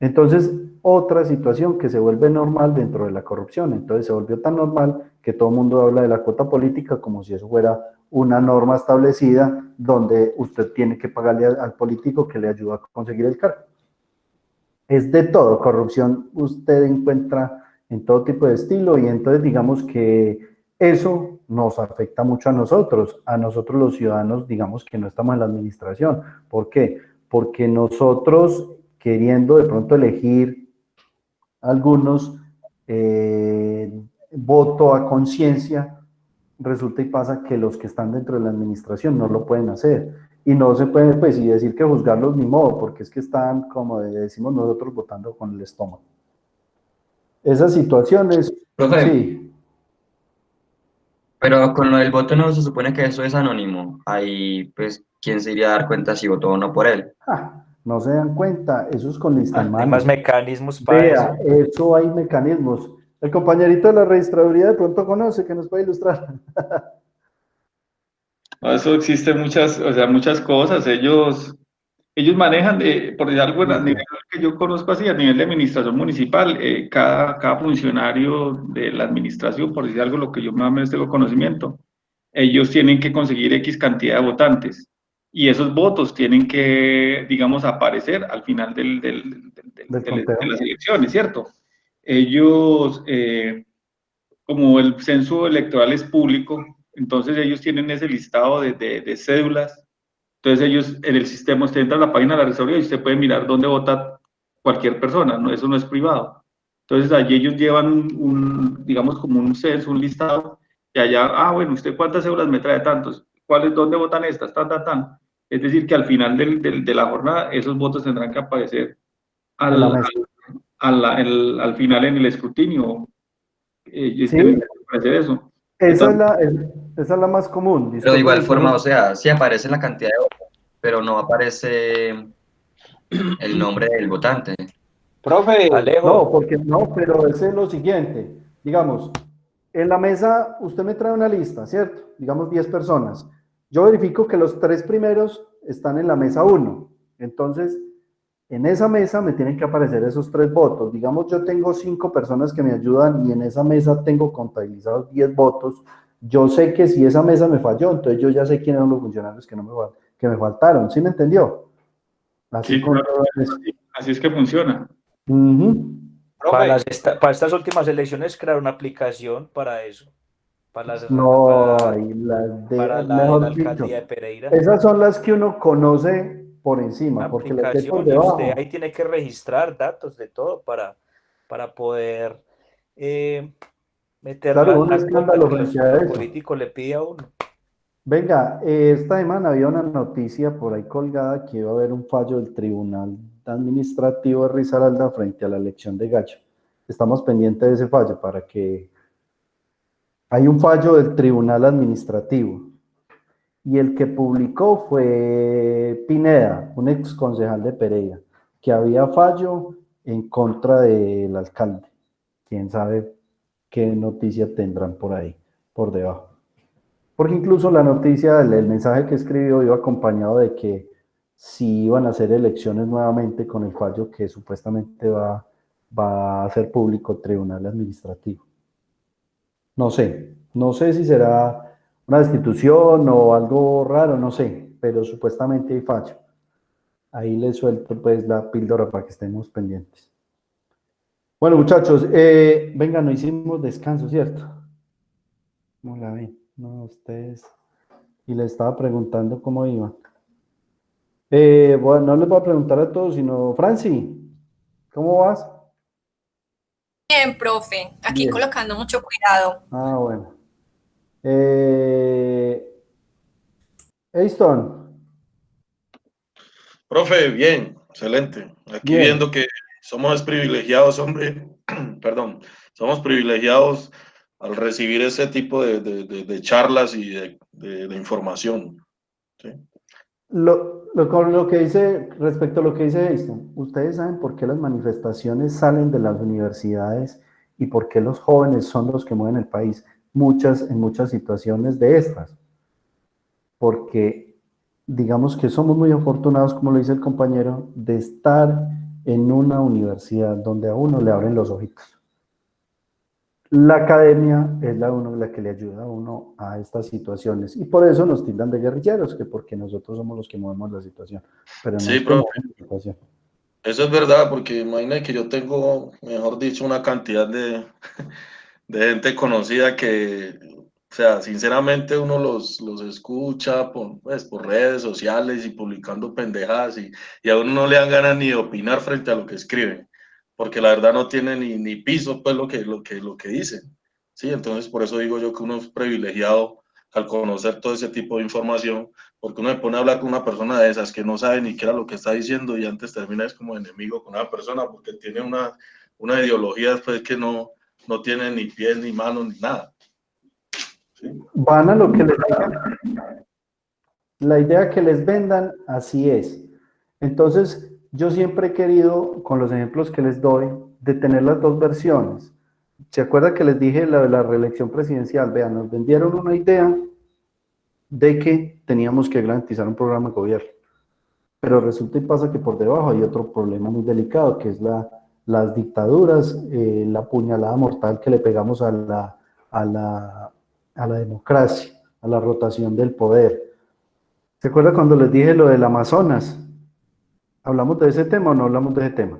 Entonces, otra situación que se vuelve normal dentro de la corrupción. Entonces, se volvió tan normal que todo el mundo habla de la cuota política como si eso fuera una norma establecida donde usted tiene que pagarle al político que le ayuda a conseguir el cargo. Es de todo, corrupción usted encuentra en todo tipo de estilo y entonces digamos que eso nos afecta mucho a nosotros los ciudadanos, digamos que no estamos en la administración. ¿Por qué? Porque nosotros queriendo de pronto elegir algunos voto a conciencia, resulta y pasa que los que están dentro de la administración no lo pueden hacer. Y no se puede, pues, y decir que juzgarlos ni modo, porque es que están, como decimos nosotros, votando con el estómago. Esas situaciones, Profe, sí. pero con lo del voto no se supone que eso es anónimo. Ahí, pues, ¿quién se iría a dar cuenta si votó o no por él? No se dan cuenta, eso es con lista en Hay mano. más mecanismos para Vea, eso. eso hay mecanismos. El compañerito de la registraduría de pronto conoce, que nos puede ilustrar. No, eso existe muchas, o sea, muchas cosas. Ellos manejan, por decir algo, a nivel que yo conozco así, a nivel de administración municipal, cada funcionario de la administración, por decir algo, lo que yo más o menos tengo conocimiento, ellos tienen que conseguir X cantidad de votantes y esos votos tienen que, digamos, aparecer al final de las elecciones, ¿cierto? Ellos, como el censo electoral es público, entonces ellos tienen ese listado de cédulas. Entonces ellos en el sistema, usted entra a la página de la registraduría y usted puede mirar dónde vota cualquier persona, ¿no? Eso no es privado. Entonces allí ellos llevan digamos, como un censo, un listado, y allá, bueno, ¿usted cuántas cédulas me trae? Tantos. ¿Cuáles, dónde votan estas? Tan, tan, tan. Es decir, que al final de la jornada esos votos tendrán que aparecer al final en el escrutinio. Ellos Sí, tienen que aparecer eso. esa Entonces, es la más común. Pero de igual forma, Disculpe, o sea, sí aparece la cantidad de votos, pero no aparece el nombre del votante. Profe, no, porque no, pero ese es lo siguiente. Digamos, en la mesa usted me trae una lista, ¿cierto? Digamos 10 personas. Yo verifico que los 3 primeros están en la mesa 1. Entonces, en esa mesa me tienen que aparecer esos 3 votos. Digamos, yo tengo 5 personas que me ayudan y en esa mesa tengo contabilizados 10 votos. Yo sé que si esa mesa me falló, entonces yo ya sé quiénes son los funcionarios que me faltaron. ¿Sí me entendió? Así, sí, claro, así es que funciona. Para estas últimas elecciones crear una aplicación para eso. Para la alcaldía de Pereira. Esas son las que uno conoce por encima, porque las que por debajo. Usted ahí tiene que registrar datos de todo para poder meter la cuota que el político le pide a uno. Venga, esta semana había una noticia por ahí colgada que iba a haber un fallo del Tribunal Administrativo de Risaralda frente a la elección de Gallo. Estamos pendientes de ese fallo para que... Hay un fallo del Tribunal Administrativo y el que publicó fue Pineda, un ex concejal de Pereira, que había fallo en contra del alcalde. Quién sabe qué noticia tendrán por ahí, por debajo. Porque incluso la noticia, el mensaje que escribió iba acompañado de que si iban a hacer elecciones nuevamente con el fallo que supuestamente va a hacer público el Tribunal Administrativo. No sé si será una destitución o algo raro, no sé, pero supuestamente hay fallo. Ahí les suelto pues la píldora para que estemos pendientes. Bueno, muchachos, venga, no hicimos descanso, ¿cierto? ¿Cómo la ven? No, ustedes. Y le estaba preguntando cómo iban. Bueno, no les voy a preguntar a todos, sino Franci, ¿cómo vas? Bien, profe. Aquí Bien. colocando mucho cuidado. Ah, bueno. Easton. Profe, bien, excelente. Aquí Bien. viendo que somos privilegiados, hombre, perdón, somos privilegiados al recibir ese tipo de charlas y de información. ¿Sí? Con lo que dice, respecto a lo que dice Easton, ¿ustedes saben por qué las manifestaciones salen de las universidades y por qué los jóvenes son los que mueven el país? En muchas situaciones de estas. Porque digamos que somos muy afortunados, como lo dice el compañero, de estar en una universidad donde a uno le abren los ojitos. La academia es la que le ayuda a uno a estas situaciones, y por eso nos tildan de guerrilleros, que porque nosotros somos los que movemos la situación, pero no Sí, es que profe, movemos la situación. eso es verdad, porque imagina que yo tengo, mejor dicho, una cantidad de gente conocida que, o sea, sinceramente uno los escucha pues, por redes sociales y publicando pendejadas y a uno no le dan ganas ni de opinar frente a lo que escriben, porque la verdad no tiene ni piso pues lo que dicen, ¿sí? Entonces por eso digo yo que uno es privilegiado al conocer todo ese tipo de información, porque uno se pone a hablar con una persona de esas que no sabe ni qué era lo que está diciendo y antes termina es como enemigo con una persona porque tiene una ideología pues que no tiene ni pies, ni manos, ni nada. ¿Sí? Van a lo que les digan. La idea que les vendan, así es. Entonces, yo siempre he querido, con los ejemplos que les doy, de tener las dos versiones. ¿Se acuerda que les dije la reelección presidencial? Vean, nos vendieron una idea de que teníamos que garantizar un programa de gobierno. Pero resulta y pasa que por debajo hay otro problema muy delicado, que es las dictaduras, la puñalada mortal que le pegamos a la democracia, a la rotación del poder. ¿Se acuerda cuando les dije lo del Amazonas? ¿Hablamos de ese tema o no hablamos de ese tema?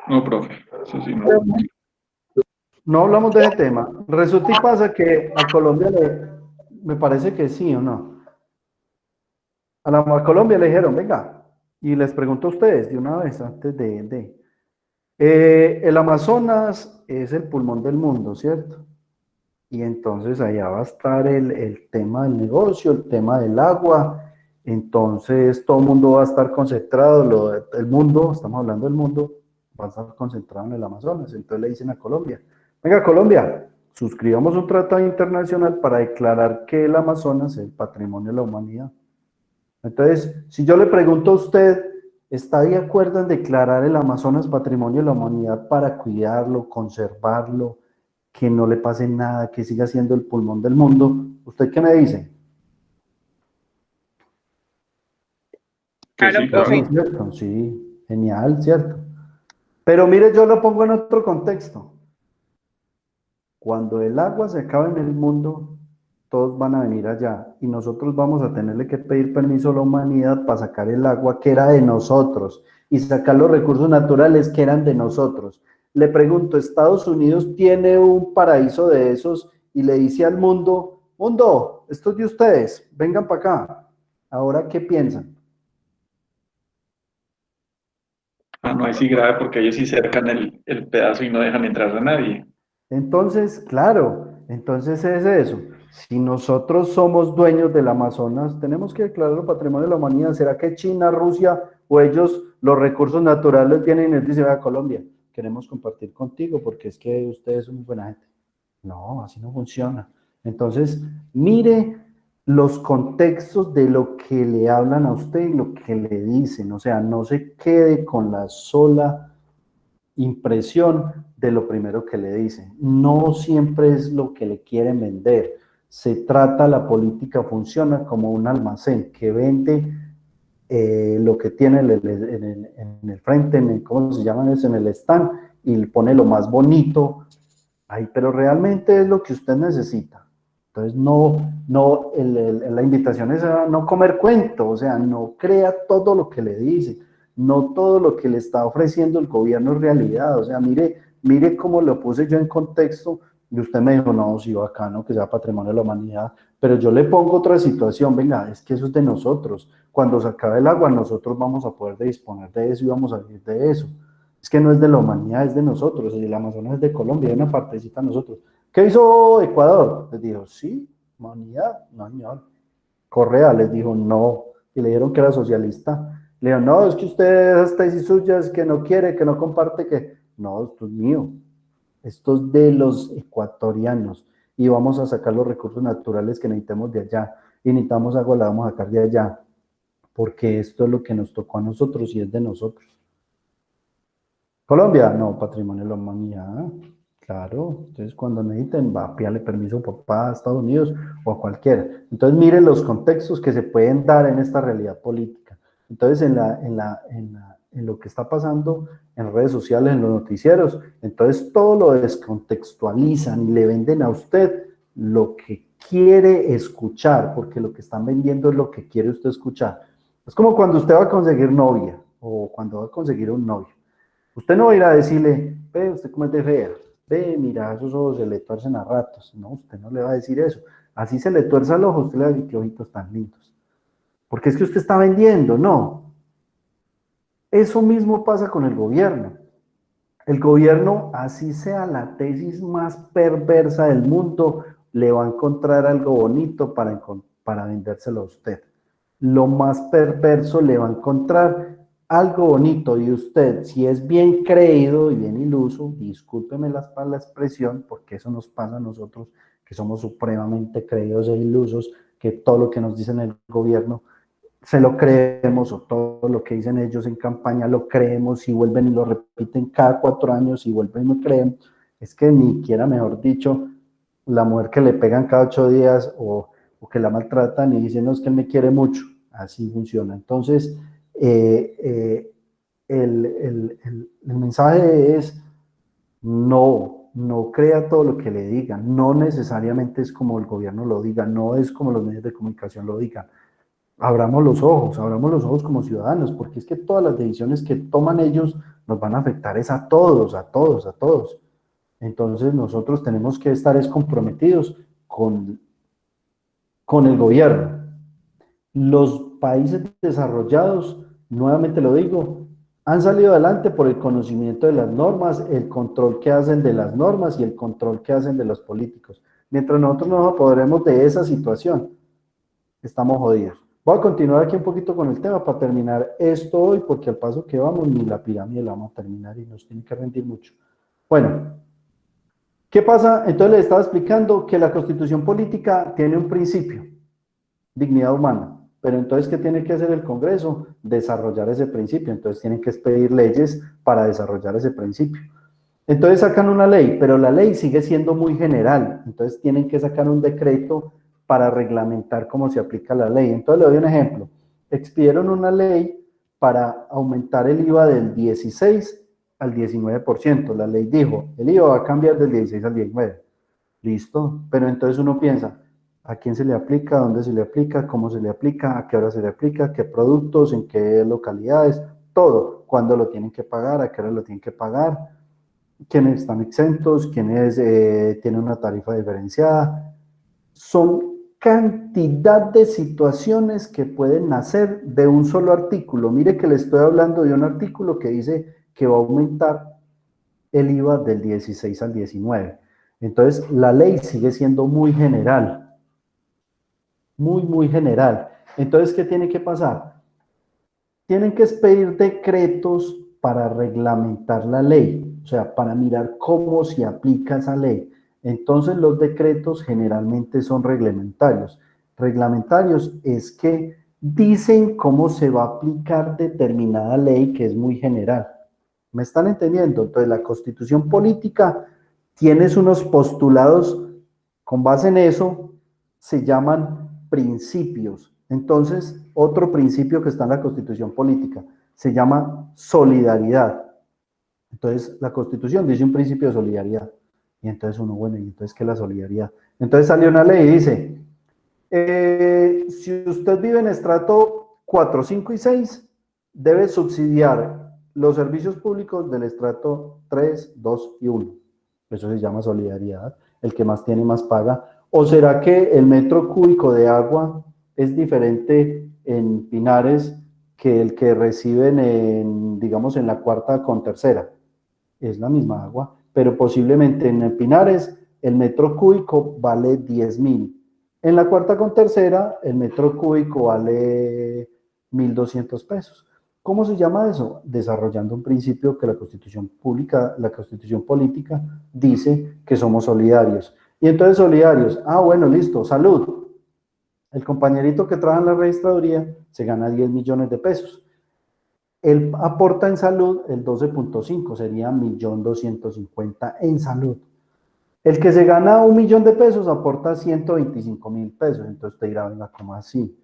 No, profe, eso sí no. No hablamos de ese tema. Resulta y pasa que a Colombia me parece que sí o no. A Colombia le dijeron, venga, y les pregunto a ustedes de una vez antes el Amazonas es el pulmón del mundo, ¿cierto? Y entonces allá va a estar el tema del negocio, el tema del agua. Entonces todo el mundo va a estar concentrado, el mundo, estamos hablando del mundo, va a estar concentrado en el Amazonas. Entonces le dicen a Colombia, venga Colombia, suscribamos un tratado internacional para declarar que el Amazonas es el patrimonio de la humanidad. Entonces, si yo le pregunto a usted, ¿está de acuerdo en declarar el Amazonas patrimonio de la humanidad para cuidarlo, conservarlo, que no le pase nada, que siga siendo el pulmón del mundo? ¿Usted qué me dice? Que sí, claro. Sí, cierto, sí, genial, cierto. Pero mire, yo lo pongo en otro contexto. Cuando el agua se acabe en el mundo, todos van a venir allá y nosotros vamos a tenerle que pedir permiso a la humanidad para sacar el agua que era de nosotros y sacar los recursos naturales que eran de nosotros. Le pregunto, ¿Estados Unidos tiene un paraíso de esos y le dice al mundo, mundo, esto es de ustedes, vengan para acá? ¿Ahora qué piensan? Ah, no, ahí sí grave porque ellos sí cercan el pedazo y no dejan entrar a nadie. Entonces, claro, entonces es eso. Si nosotros somos dueños del Amazonas, tenemos que declararlo patrimonio de la humanidad. ¿Será que China, Rusia o ellos los recursos naturales vienen y nos dicen, a Colombia, queremos compartir contigo porque es que ustedes son muy buena gente? No, así no funciona. Entonces, mire los contextos de lo que le hablan a usted y lo que le dicen. O sea, no se quede con la sola impresión de lo primero que le dicen. No siempre es lo que le quieren vender. Se trata, la política funciona como un almacén que vende lo que tiene en el frente, ¿cómo se llama eso? En el stand, y le pone lo más bonito. Ay, pero realmente es lo que usted necesita. Entonces, la invitación es a no comer cuento, o sea, no crea todo lo que le dice. No todo lo que le está ofreciendo el gobierno es realidad. O sea, mire cómo lo puse yo en contexto y usted me dijo, no, sí, bacano que sea patrimonio de la humanidad, pero yo le pongo otra situación, venga, es que eso es de nosotros. Cuando se acabe el agua, nosotros vamos a poder disponer de eso y vamos a vivir de eso. Es que no es de la humanidad, es de nosotros. El Amazonas es de Colombia, hay una partecita de nosotros. ¿Qué hizo Ecuador? Les dijo, sí, humanidad, no, señor. Correa les dijo, no, y le dijeron que era socialista. Le digo, no, es que usted esas tesis suyas que no quiere, que no comparte, que... No, esto es mío. Esto es de los ecuatorianos. Y vamos a sacar los recursos naturales que necesitemos de allá. Y necesitamos agua, la vamos a sacar de allá. Porque esto es lo que nos tocó a nosotros y es de nosotros. Colombia, no, patrimonio de la humanidad. Claro, entonces cuando necesiten, va a pedirle permiso a papá, a Estados Unidos o a cualquiera. Entonces miren los contextos que se pueden dar en esta realidad política. Entonces, en lo que está pasando en redes sociales, en los noticieros. Entonces todo lo descontextualizan y le venden a usted lo que quiere escuchar, porque lo que están vendiendo es lo que quiere usted escuchar. Es como cuando usted va a conseguir novia o cuando va a conseguir un novio. Usted no va a ir a decirle, ve, usted cómo es de fea, ve, mira, esos ojos se le tuercen a ratos. No, usted no le va a decir eso. Así se le tuerza el ojo, usted le va a decir, qué ojitos tan lindos. Porque es que usted está vendiendo, no. Eso mismo pasa con el gobierno. El gobierno, así sea la tesis más perversa del mundo, le va a encontrar algo bonito para vendérselo a usted. Lo más perverso le va a encontrar algo bonito y usted, si es bien creído y bien iluso, discúlpeme la expresión, porque eso nos pasa a nosotros, que somos supremamente creídos e ilusos, que todo lo que nos dicen el gobierno se lo creemos, o todo lo que dicen ellos en campaña lo creemos y vuelven y lo repiten cada 4 años y vuelven y lo creen. Es que ni siquiera, mejor dicho, la mujer que le pegan cada 8 días o que la maltratan y dicen, no, es que él me quiere mucho. Así funciona. Entonces, el mensaje es, no crea todo lo que le digan, no necesariamente es como el gobierno lo diga, no es como los medios de comunicación lo digan. Abramos los ojos como ciudadanos, porque es que todas las decisiones que toman ellos nos van a afectar es a todos, a todos, a todos. Entonces nosotros tenemos que estar comprometidos con el gobierno. Los países desarrollados, nuevamente lo digo, han salido adelante por el conocimiento de las normas, el control que hacen de las normas y el control que hacen de los políticos. Mientras nosotros no nos apoderemos de esa situación, estamos jodidos. Voy a continuar aquí un poquito con el tema para terminar esto hoy, porque al paso que vamos, ni la pirámide la vamos a terminar y nos tiene que rendir mucho. Bueno, ¿qué pasa? Entonces les estaba explicando que la Constitución política tiene un principio, dignidad humana. Pero entonces, ¿qué tiene que hacer el Congreso? Desarrollar ese principio. Entonces tienen que expedir leyes para desarrollar ese principio. Entonces sacan una ley, pero la ley sigue siendo muy general. Entonces tienen que sacar un decreto para reglamentar cómo se aplica la ley. Entonces le doy un ejemplo. Expidieron una ley para aumentar el IVA del 16 al 19%. La ley dijo, el IVA va a cambiar del 16 al 19. Listo. Pero entonces uno piensa, ¿a quién se le aplica? ¿Dónde se le aplica? ¿Cómo se le aplica? ¿A qué hora se le aplica? ¿Qué productos? ¿En qué localidades? Todo. ¿Cuándo lo tienen que pagar? ¿A qué hora lo tienen que pagar? ¿Quiénes están exentos? ¿Quiénes tienen una tarifa diferenciada? Son cantidad de situaciones que pueden nacer de un solo artículo. Mire que le estoy hablando de un artículo que dice que va a aumentar el IVA del 16 al 19. Entonces, la ley sigue siendo muy general. Muy general. Entonces, ¿qué tiene que pasar? Tienen que expedir decretos para reglamentar la ley, o sea, para mirar cómo se aplica esa ley. Entonces, los decretos generalmente son reglamentarios. Reglamentarios es que dicen cómo se va a aplicar determinada ley que es muy general. ¿Me están entendiendo? Entonces, la Constitución política tiene unos postulados, con base en eso, se llaman principios. Entonces, otro principio que está en la Constitución política se llama solidaridad. Entonces, la Constitución dice un principio de solidaridad. Y entonces uno, bueno, ¿y entonces qué es la solidaridad? Entonces salió una ley y dice, si usted vive en estrato 4, 5 y 6, debe subsidiar los servicios públicos del estrato 3, 2 y 1. Eso se llama solidaridad. El que más tiene, más paga. ¿O será que el metro cúbico de agua es diferente en Pinares que el que reciben en, digamos, en la cuarta con tercera? Es la misma agua, pero posiblemente en Pinares el metro cúbico vale 10.000. En la cuarta con tercera el metro cúbico vale 1.200 pesos. ¿Cómo se llama eso? Desarrollando un principio que la Constitución política dice que somos solidarios. Y entonces solidarios, bueno, listo, salud. El compañerito que trabaja en la registraduría se gana 10 millones de pesos. Él aporta en salud el 12.5, sería 1.250.000 en salud. El que se gana 1 millón de pesos aporta 125.000 pesos. Entonces te dirá, venga, ¿cómo así?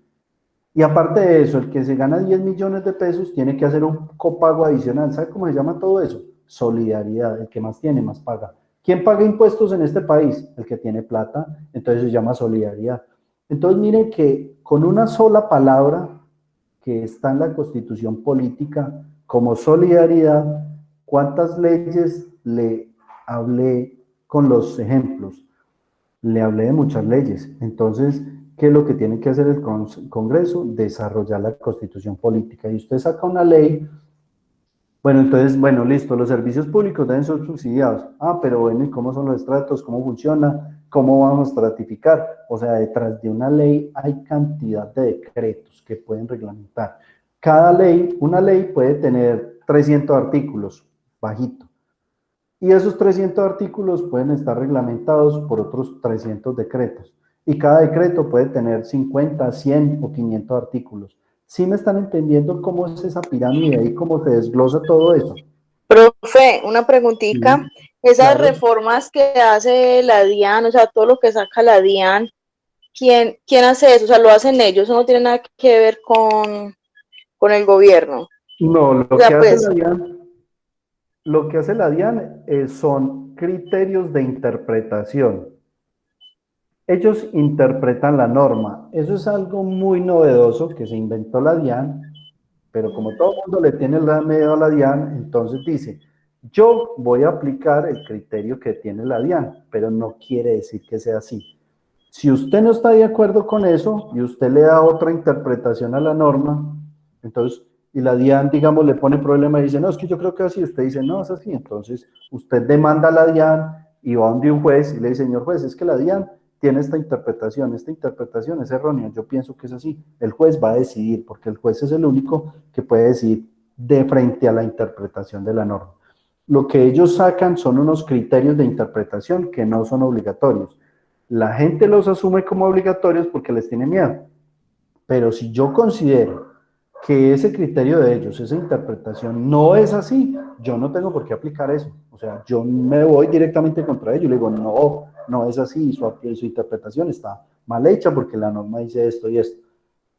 Y aparte de eso, el que se gana 10 millones de pesos tiene que hacer un copago adicional. ¿Sabe cómo se llama todo eso? Solidaridad. El que más tiene, más paga. ¿Quién paga impuestos en este país? El que tiene plata. Entonces se llama solidaridad. Entonces miren que con una sola palabra que está en la Constitución política como solidaridad, ¿cuántas leyes le hablé con los ejemplos? Le hablé de muchas leyes. Entonces, ¿qué es lo que tiene que hacer el Congreso? Desarrollar la Constitución política. Y usted saca una ley, bueno, entonces, bueno, listo, los servicios públicos deben ser subsidiados. Ah, pero bueno, ¿y cómo son los estratos? ¿Cómo funciona? ¿Cómo vamos a estratificar? O sea, detrás de una ley hay cantidad de decretos que pueden reglamentar. Cada ley, una ley puede tener 300 artículos, bajito. Y esos 300 artículos pueden estar reglamentados por otros 300 decretos. Y cada decreto puede tener 50, 100 o 500 artículos. ¿Sí me están entendiendo cómo es esa pirámide y cómo se desglosa todo eso? Profe, una preguntita. Sí, Esas claro. reformas que hace la DIAN, o sea, todo lo que saca la DIAN, ¿quién hace eso? O sea, lo hacen ellos, eso no tiene nada que ver con el gobierno. No, O lo que sea, hace pues, la DIAN, lo que hace la DIAN son criterios de interpretación. Ellos interpretan la norma. Eso es algo muy novedoso que se inventó la DIAN, pero como todo el mundo le tiene miedo a la DIAN, entonces dice, yo voy a aplicar el criterio que tiene la DIAN, pero no quiere decir que sea así. Si usted no está de acuerdo con eso y usted le da otra interpretación a la norma, entonces, y la DIAN, digamos, le pone problema y dice, no, es que yo creo que así, usted dice, no, es así, entonces usted demanda a la DIAN y va donde un juez y le dice, señor juez, es que la DIAN tiene esta interpretación es errónea, yo pienso que es así. El juez va a decidir, porque el juez es el único que puede decidir de frente a la interpretación de la norma. Lo que ellos sacan son unos criterios de interpretación que no son obligatorios. La gente los asume como obligatorios porque les tiene miedo. Pero si yo considero que ese criterio de ellos, esa interpretación no es así, yo no tengo por qué aplicar eso. O sea, yo me voy directamente contra ellos y le digo, no, no es así, su interpretación está mal hecha porque la norma dice esto y esto.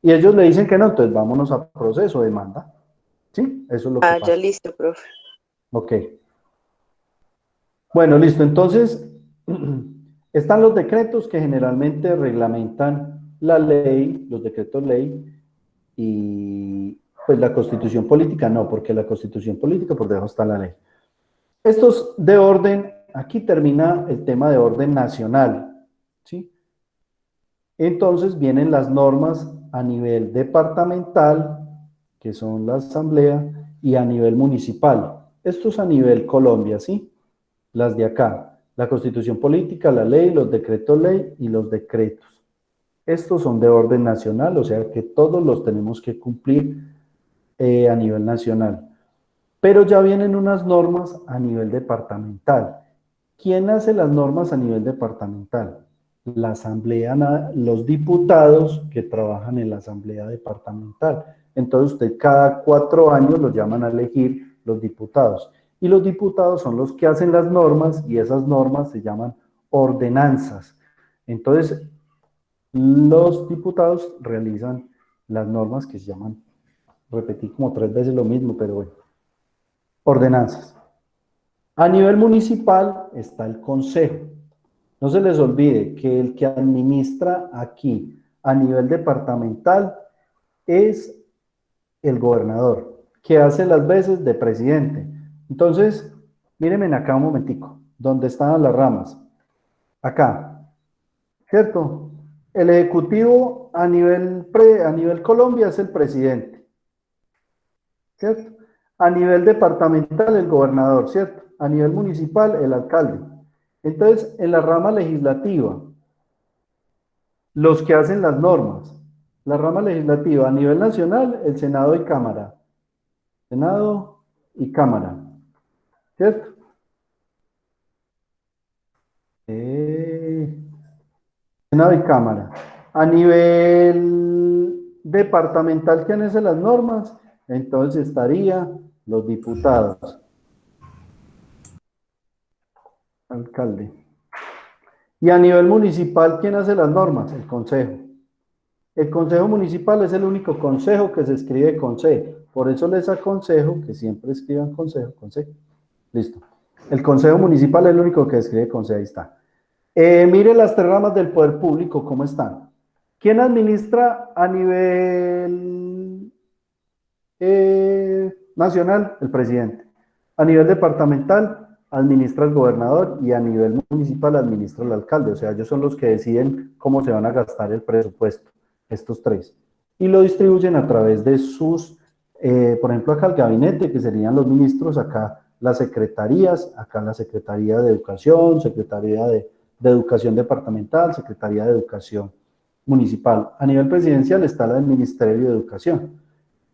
Y ellos le dicen que no, entonces vámonos a proceso, demanda. ¿Sí? Eso es lo que ya pasa. listo, profe. Ok. Bueno, listo. Entonces, están los decretos que generalmente reglamentan la ley, los decretos ley, y pues la constitución política no, porque la constitución política por debajo está la ley. Estos de orden, aquí termina el tema de orden nacional, ¿sí? Entonces vienen las normas a nivel departamental, que son la asamblea, y a nivel municipal. Esto es a nivel Colombia, ¿sí? Las de acá, la constitución política, la ley, los decretos ley y los decretos. Estos son de orden nacional, o sea que todos los tenemos que cumplir a nivel nacional. Pero ya vienen unas normas a nivel departamental. ¿Quién hace las normas a nivel departamental? La asamblea, los diputados que trabajan en la asamblea departamental. Entonces usted cada 4 años los llaman a elegir los diputados. Y los diputados son los que hacen las normas y esas normas se llaman ordenanzas. Entonces, los diputados realizan las normas que se llaman, repetí como 3 veces lo mismo, pero bueno, ordenanzas. A nivel municipal está el consejo. No se les olvide que el que administra aquí a nivel departamental es el gobernador, que hace las veces de presidente. Entonces, mírenme acá un momentico, donde están las ramas. Acá, ¿cierto? El ejecutivo a nivel Colombia es el presidente, ¿cierto? A nivel departamental el gobernador, ¿cierto? A nivel municipal el alcalde. Entonces, en la rama legislativa, los que hacen las normas, la rama legislativa a nivel nacional, el Senado y Cámara. Senado y Cámara, ¿cierto? Senado y Cámara. A nivel departamental, ¿quién hace las normas? Entonces estaría los diputados. Alcalde. Y a nivel municipal, ¿quién hace las normas? El consejo. El consejo municipal es el único consejo que se escribe con C. Por eso les aconsejo que siempre escriban consejo con C. Listo. El consejo municipal es el único que se escribe con C. Ahí está. Mire las tres ramas del poder público, ¿cómo están? ¿Quién administra a nivel nacional? El presidente. A nivel departamental, administra el gobernador, y a nivel municipal administra el alcalde. O sea, ellos son los que deciden cómo se van a gastar el presupuesto, estos tres. Y lo distribuyen a través de sus, por ejemplo, acá el gabinete, que serían los ministros, acá las secretarías, acá la Secretaría de Educación, Secretaría de Educación Departamental, Secretaría de Educación Municipal. A nivel presidencial está la del Ministerio de Educación.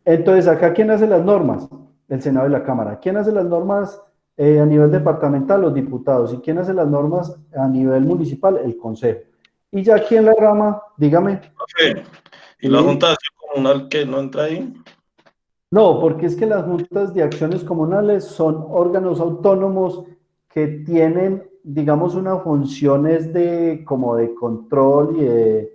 Entonces, acá, ¿quién hace las normas? El Senado y la Cámara. ¿Quién hace las normas a nivel departamental? Los diputados. ¿Y quién hace las normas a nivel municipal? El Consejo. Y ya aquí en la rama, dígame. Okay. ¿Y la Junta de Acción Comunal que no entra ahí? No, porque es que las juntas de acciones comunales son órganos autónomos que tienen, digamos, unas funciones como de control y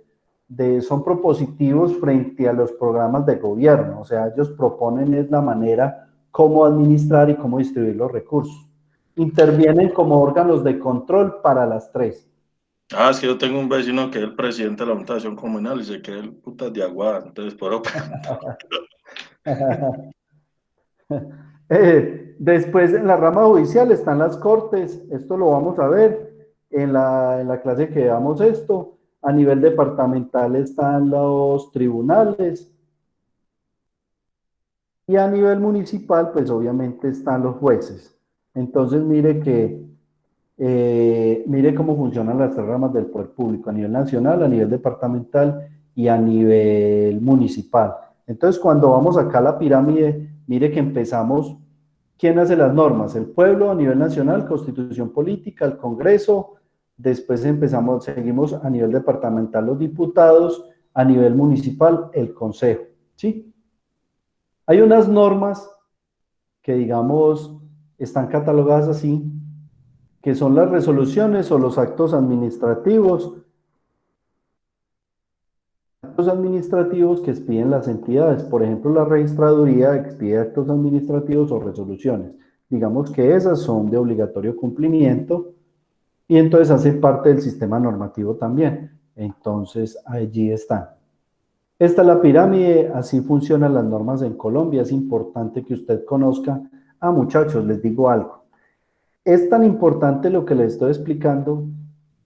son propositivos frente a los programas de gobierno. O sea, ellos proponen es la manera cómo administrar y cómo distribuir los recursos. Intervienen como órganos de control para las tres. Ah, es que yo tengo un vecino que es el presidente de la Junta de Acción Comunal y se cree el putas de Aguada, entonces por Después en la rama judicial están las cortes, esto lo vamos a ver en la clase que damos esto. A nivel departamental están los tribunales y a nivel municipal pues obviamente están los jueces. Entonces mire cómo funcionan las tres ramas del poder público: a nivel nacional, a nivel departamental y a nivel municipal. Entonces cuando vamos acá a la pirámide, mire que empezamos, ¿quién hace las normas? El pueblo a nivel nacional, Constitución Política, el Congreso. Después seguimos a nivel departamental los diputados, a nivel municipal el Consejo, ¿sí? Hay unas normas que, digamos, están catalogadas así, que son las resoluciones o los actos administrativos que expiden las entidades. Por ejemplo, la registraduría expide actos administrativos o resoluciones. Digamos que esas son de obligatorio cumplimiento y entonces hacen parte del sistema normativo también. Entonces, allí están. Esta es la pirámide, así funcionan las normas en Colombia. Es importante que usted conozca. Muchachos, les digo algo. Es tan importante lo que les estoy explicando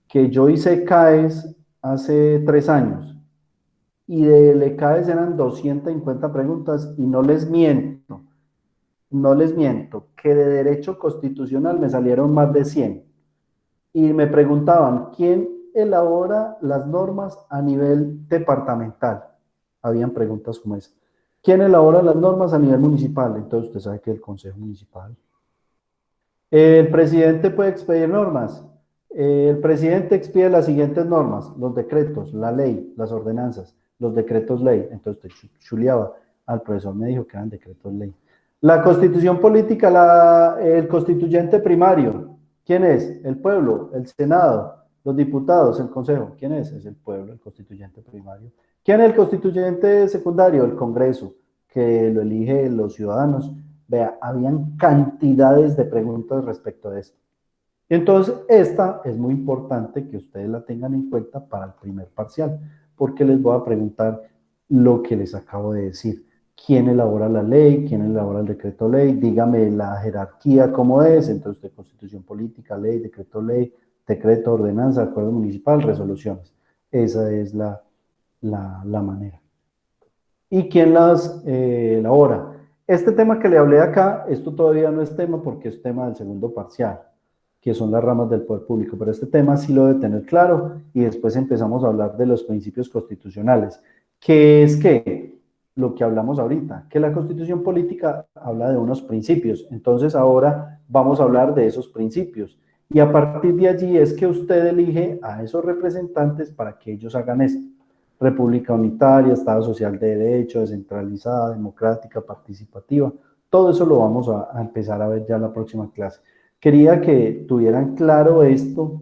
que yo hice CAES hace 3 años y del CAES eran 250 preguntas y no les miento, que de derecho constitucional me salieron más de 100 y me preguntaban, ¿quién elabora las normas a nivel departamental? Habían preguntas como esa. ¿Quién elabora las normas a nivel municipal? Entonces usted sabe que el Consejo Municipal. El presidente puede expedir normas. El presidente expide las siguientes normas: los decretos, la ley, las ordenanzas, los decretos ley. Entonces usted chuleaba al profesor, me dijo que eran decretos ley. La constitución política, el constituyente primario, ¿quién es? El pueblo, el Senado, los diputados, el Consejo. ¿Quién es? Es el pueblo, el constituyente primario. ¿Quién es el constituyente secundario? El Congreso, que lo eligen los ciudadanos. Vea, habían cantidades de preguntas respecto a esto. Entonces, esta es muy importante que ustedes la tengan en cuenta para el primer parcial, porque les voy a preguntar lo que les acabo de decir. ¿Quién elabora la ley? ¿Quién elabora el decreto ley? Dígame la jerarquía, ¿cómo es? Entonces, de constitución política, ley, decreto, ordenanza, acuerdo municipal, resoluciones. Esa es la manera. ¿Y quién las elabora? Este tema que le hablé acá, esto todavía no es tema porque es tema del segundo parcial, que son las ramas del poder público, pero este tema sí lo debe tener claro y después empezamos a hablar de los principios constitucionales, que es que lo que hablamos ahorita, que la constitución política habla de unos principios, entonces ahora vamos a hablar de esos principios y a partir de allí es que usted elige a esos representantes para que ellos hagan esto. República unitaria, Estado social de derecho, descentralizada, democrática, participativa, todo eso lo vamos a empezar a ver ya en la próxima clase. Quería que tuvieran claro esto,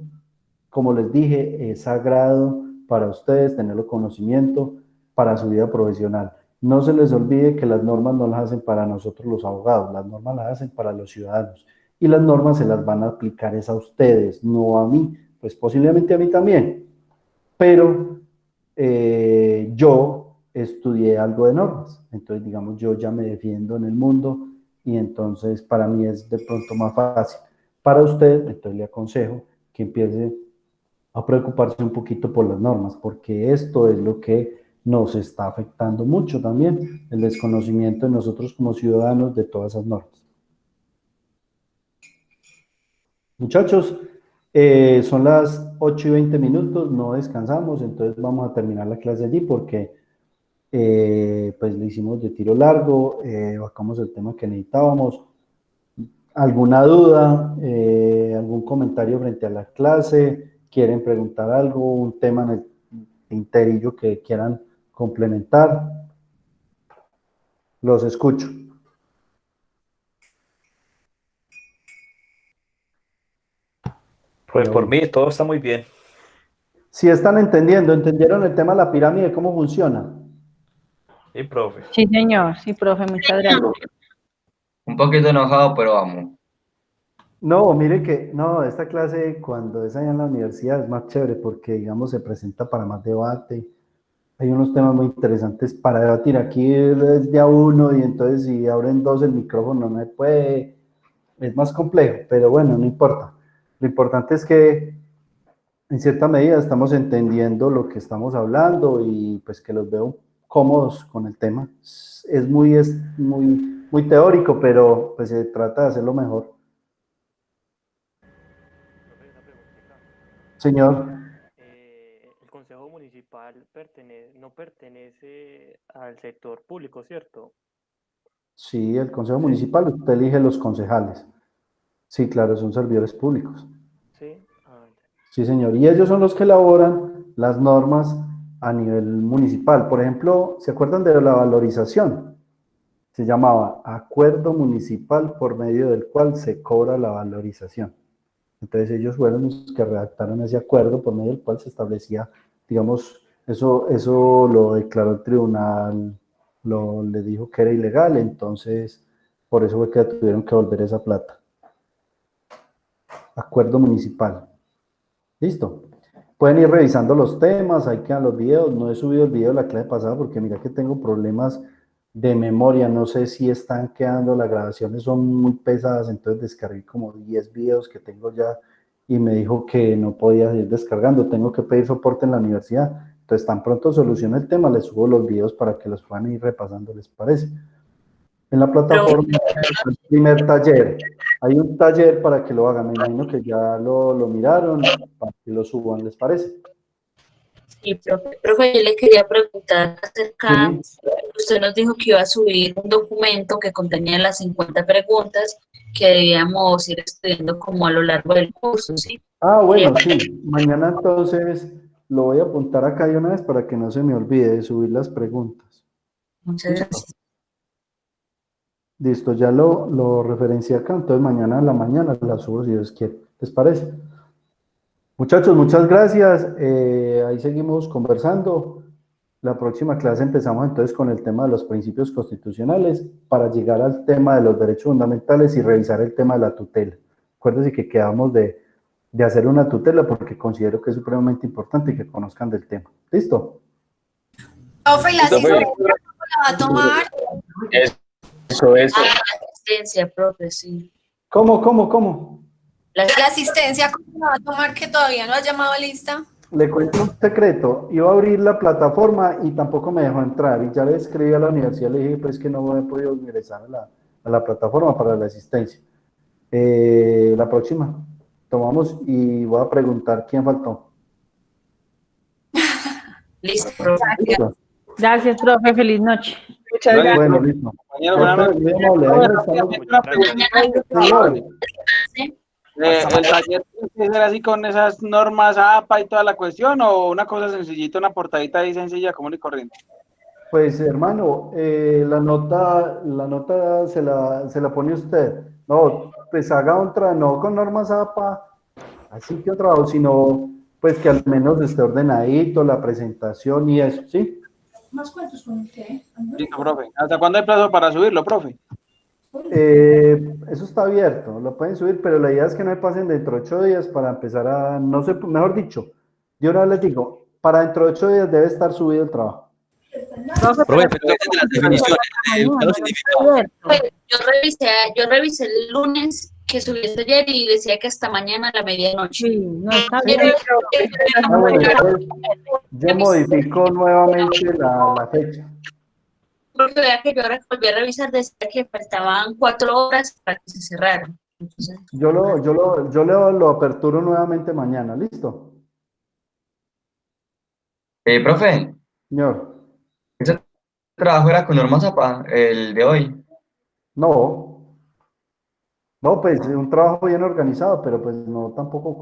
como les dije, es sagrado para ustedes tenerlo conocimiento. para su vida profesional. No se les olvide que las normas no las hacen para nosotros los abogados, las normas las hacen para los ciudadanos. Y las normas se las van a aplicar es a ustedes, no a mí, pues posiblemente a mí también. Pero yo estudié algo de normas, entonces digamos yo ya me defiendo en el mundo y entonces para mí es de pronto más fácil. Para usted, entonces le aconsejo que empiece a preocuparse un poquito por las normas, porque esto es lo que nos está afectando mucho también, el desconocimiento de nosotros como ciudadanos de todas esas normas. Muchachos, son las 8:20, no descansamos, entonces vamos a terminar la clase allí porque pues le hicimos de tiro largo, bajamos el tema que necesitábamos. ¿Alguna duda, algún comentario frente a la clase? ¿Quieren preguntar algo, un tema en el tinterillo que quieran complementar? Los escucho. Pues por mí todo está muy bien. Si están entendiendo, ¿entendieron el tema de la pirámide, cómo funciona? Sí, profe. Sí, señor. Sí, profe, muchas gracias. Un poquito enojado, pero vamos. No, mire que, no, esta clase cuando es allá en la universidad es más chévere porque, digamos, se presenta para más debate. Hay unos temas muy interesantes para debatir. Aquí es de a uno y entonces si abren dos el micrófono no se puede. Es más complejo, pero bueno, no importa. Lo importante es que en cierta medida estamos entendiendo lo que estamos hablando y pues que los veo cómodos con el tema. Es muy teórico, pero pues se trata de hacerlo mejor. Señor. El Consejo Municipal no pertenece al sector público, ¿cierto? Sí, el Consejo Municipal, usted elige los concejales. Sí, claro, son servidores públicos. Sí. Sí, señor. Y ellos son los que elaboran las normas a nivel municipal. Por ejemplo, ¿se acuerdan de la valorización? Se llamaba Acuerdo Municipal por medio del cual se cobra la valorización. Entonces ellos fueron los que redactaron ese acuerdo por medio del cual se establecía, digamos, eso lo declaró el tribunal, le dijo que era ilegal, entonces por eso fue que tuvieron que volver esa plata. Acuerdo municipal. ¿Listo? Pueden ir revisando los temas, ahí quedan los videos. No he subido el video de la clase pasada porque mira que tengo problemas de memoria, no sé si están quedando, las grabaciones son muy pesadas, entonces descargué como 10 videos que tengo ya y me dijo que no podía ir descargando, tengo que pedir soporte en la universidad, entonces tan pronto solucione el tema, les subo los videos para que los puedan ir repasando, ¿les parece? En la plataforma, el primer taller, hay un taller para que lo hagan, me imagino que ya lo miraron, para que lo suban, ¿les parece? Sí, profe, yo le quería preguntar acerca, usted nos dijo que iba a subir un documento que contenía las 50 preguntas que debíamos ir estudiando como a lo largo del curso, ¿sí? Ah, bueno, sí, mañana entonces lo voy a apuntar acá de una vez para que no se me olvide de subir las preguntas. Muchas gracias. Listo, ya lo referencié acá, entonces mañana a la mañana las subo si Dios quiere, ¿les parece? Muchachos, muchas gracias. Ahí seguimos conversando. La próxima clase empezamos entonces con el tema de los principios constitucionales para llegar al tema de los derechos fundamentales y revisar el tema de la tutela. Acuérdense que quedamos de hacer una tutela porque considero que es supremamente importante que conozcan del tema. ¿Listo? Profe, ¿y la asistencia cómo la va a tomar? Eso. Ah, la asistencia, profe, sí. ¿Cómo? La asistencia, ¿cómo la va a tomar que todavía no ha llamado a lista? Le cuento un secreto, iba a abrir la plataforma y tampoco me dejó entrar y ya le escribí a la universidad, le dije pues que no he podido ingresar a la plataforma para la asistencia. La próxima, tomamos y voy a preguntar quién faltó. Listo, profe. Gracias. Gracias, profe, feliz noche. Muchas gracias. Bueno, listo. ¿El taller tiene que ser así con esas normas APA y toda la cuestión o una cosa sencillita, una portadita ahí sencilla, común y corriente? Pues hermano, la nota se la pone usted. No, pues haga otra, no con normas APA, así que otra, sino pues que al menos esté ordenadito, la presentación y eso, ¿sí? ¿Más cuentos con usted? Listo, profe. ¿Hasta cuándo hay plazo para subirlo, profe? Eso está abierto, lo pueden subir, pero la idea es que no me pasen dentro de 8 días para empezar a, no sé, mejor dicho, yo ahora les digo, para dentro de 8 días debe estar subido el trabajo. Profe, pero desde las definiciones, lo significado. Yo revisé el lunes que subiste ayer y decía que hasta mañana a la medianoche. Sí, no está Sí. bien. Bueno, entonces, yo modifico nuevamente la fecha. Porque vea que yo ahora volví a revisar, decía que faltaban 4 horas para que se cerrara. Entonces, Yo lo aperturo nuevamente mañana, ¿listo? Profe, Señor, ese trabajo era con normas APA, el de hoy. no, pues un trabajo bien organizado, pero pues no tampoco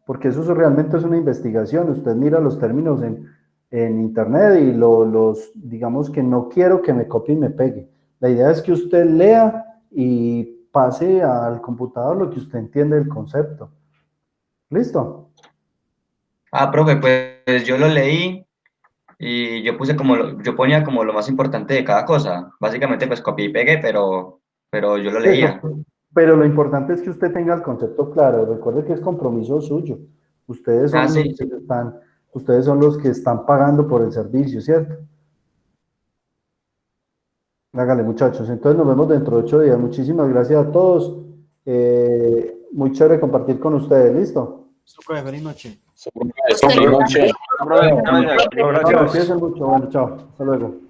porque eso realmente es una investigación, usted mira los términos en internet y digamos que no quiero que me copie y me pegue. La idea es que usted lea y pase al computador lo que usted entiende del concepto. ¿Listo? Profe, pues yo lo leí y yo yo ponía como lo más importante de cada cosa. Básicamente pues copié y pegué, pero yo lo leía. Eso. Pero lo importante es que usted tenga el concepto claro. Recuerde que es compromiso suyo. Ustedes son Sí. ustedes son los que están pagando por el servicio, ¿cierto? Hágale, muchachos. Entonces nos vemos dentro de 8 días. Muchísimas gracias a todos. Muy chévere compartir con ustedes. ¿Listo? Profe, feliz noche. Feliz noche. Cuídense mucho. Bueno, chao. Hasta luego.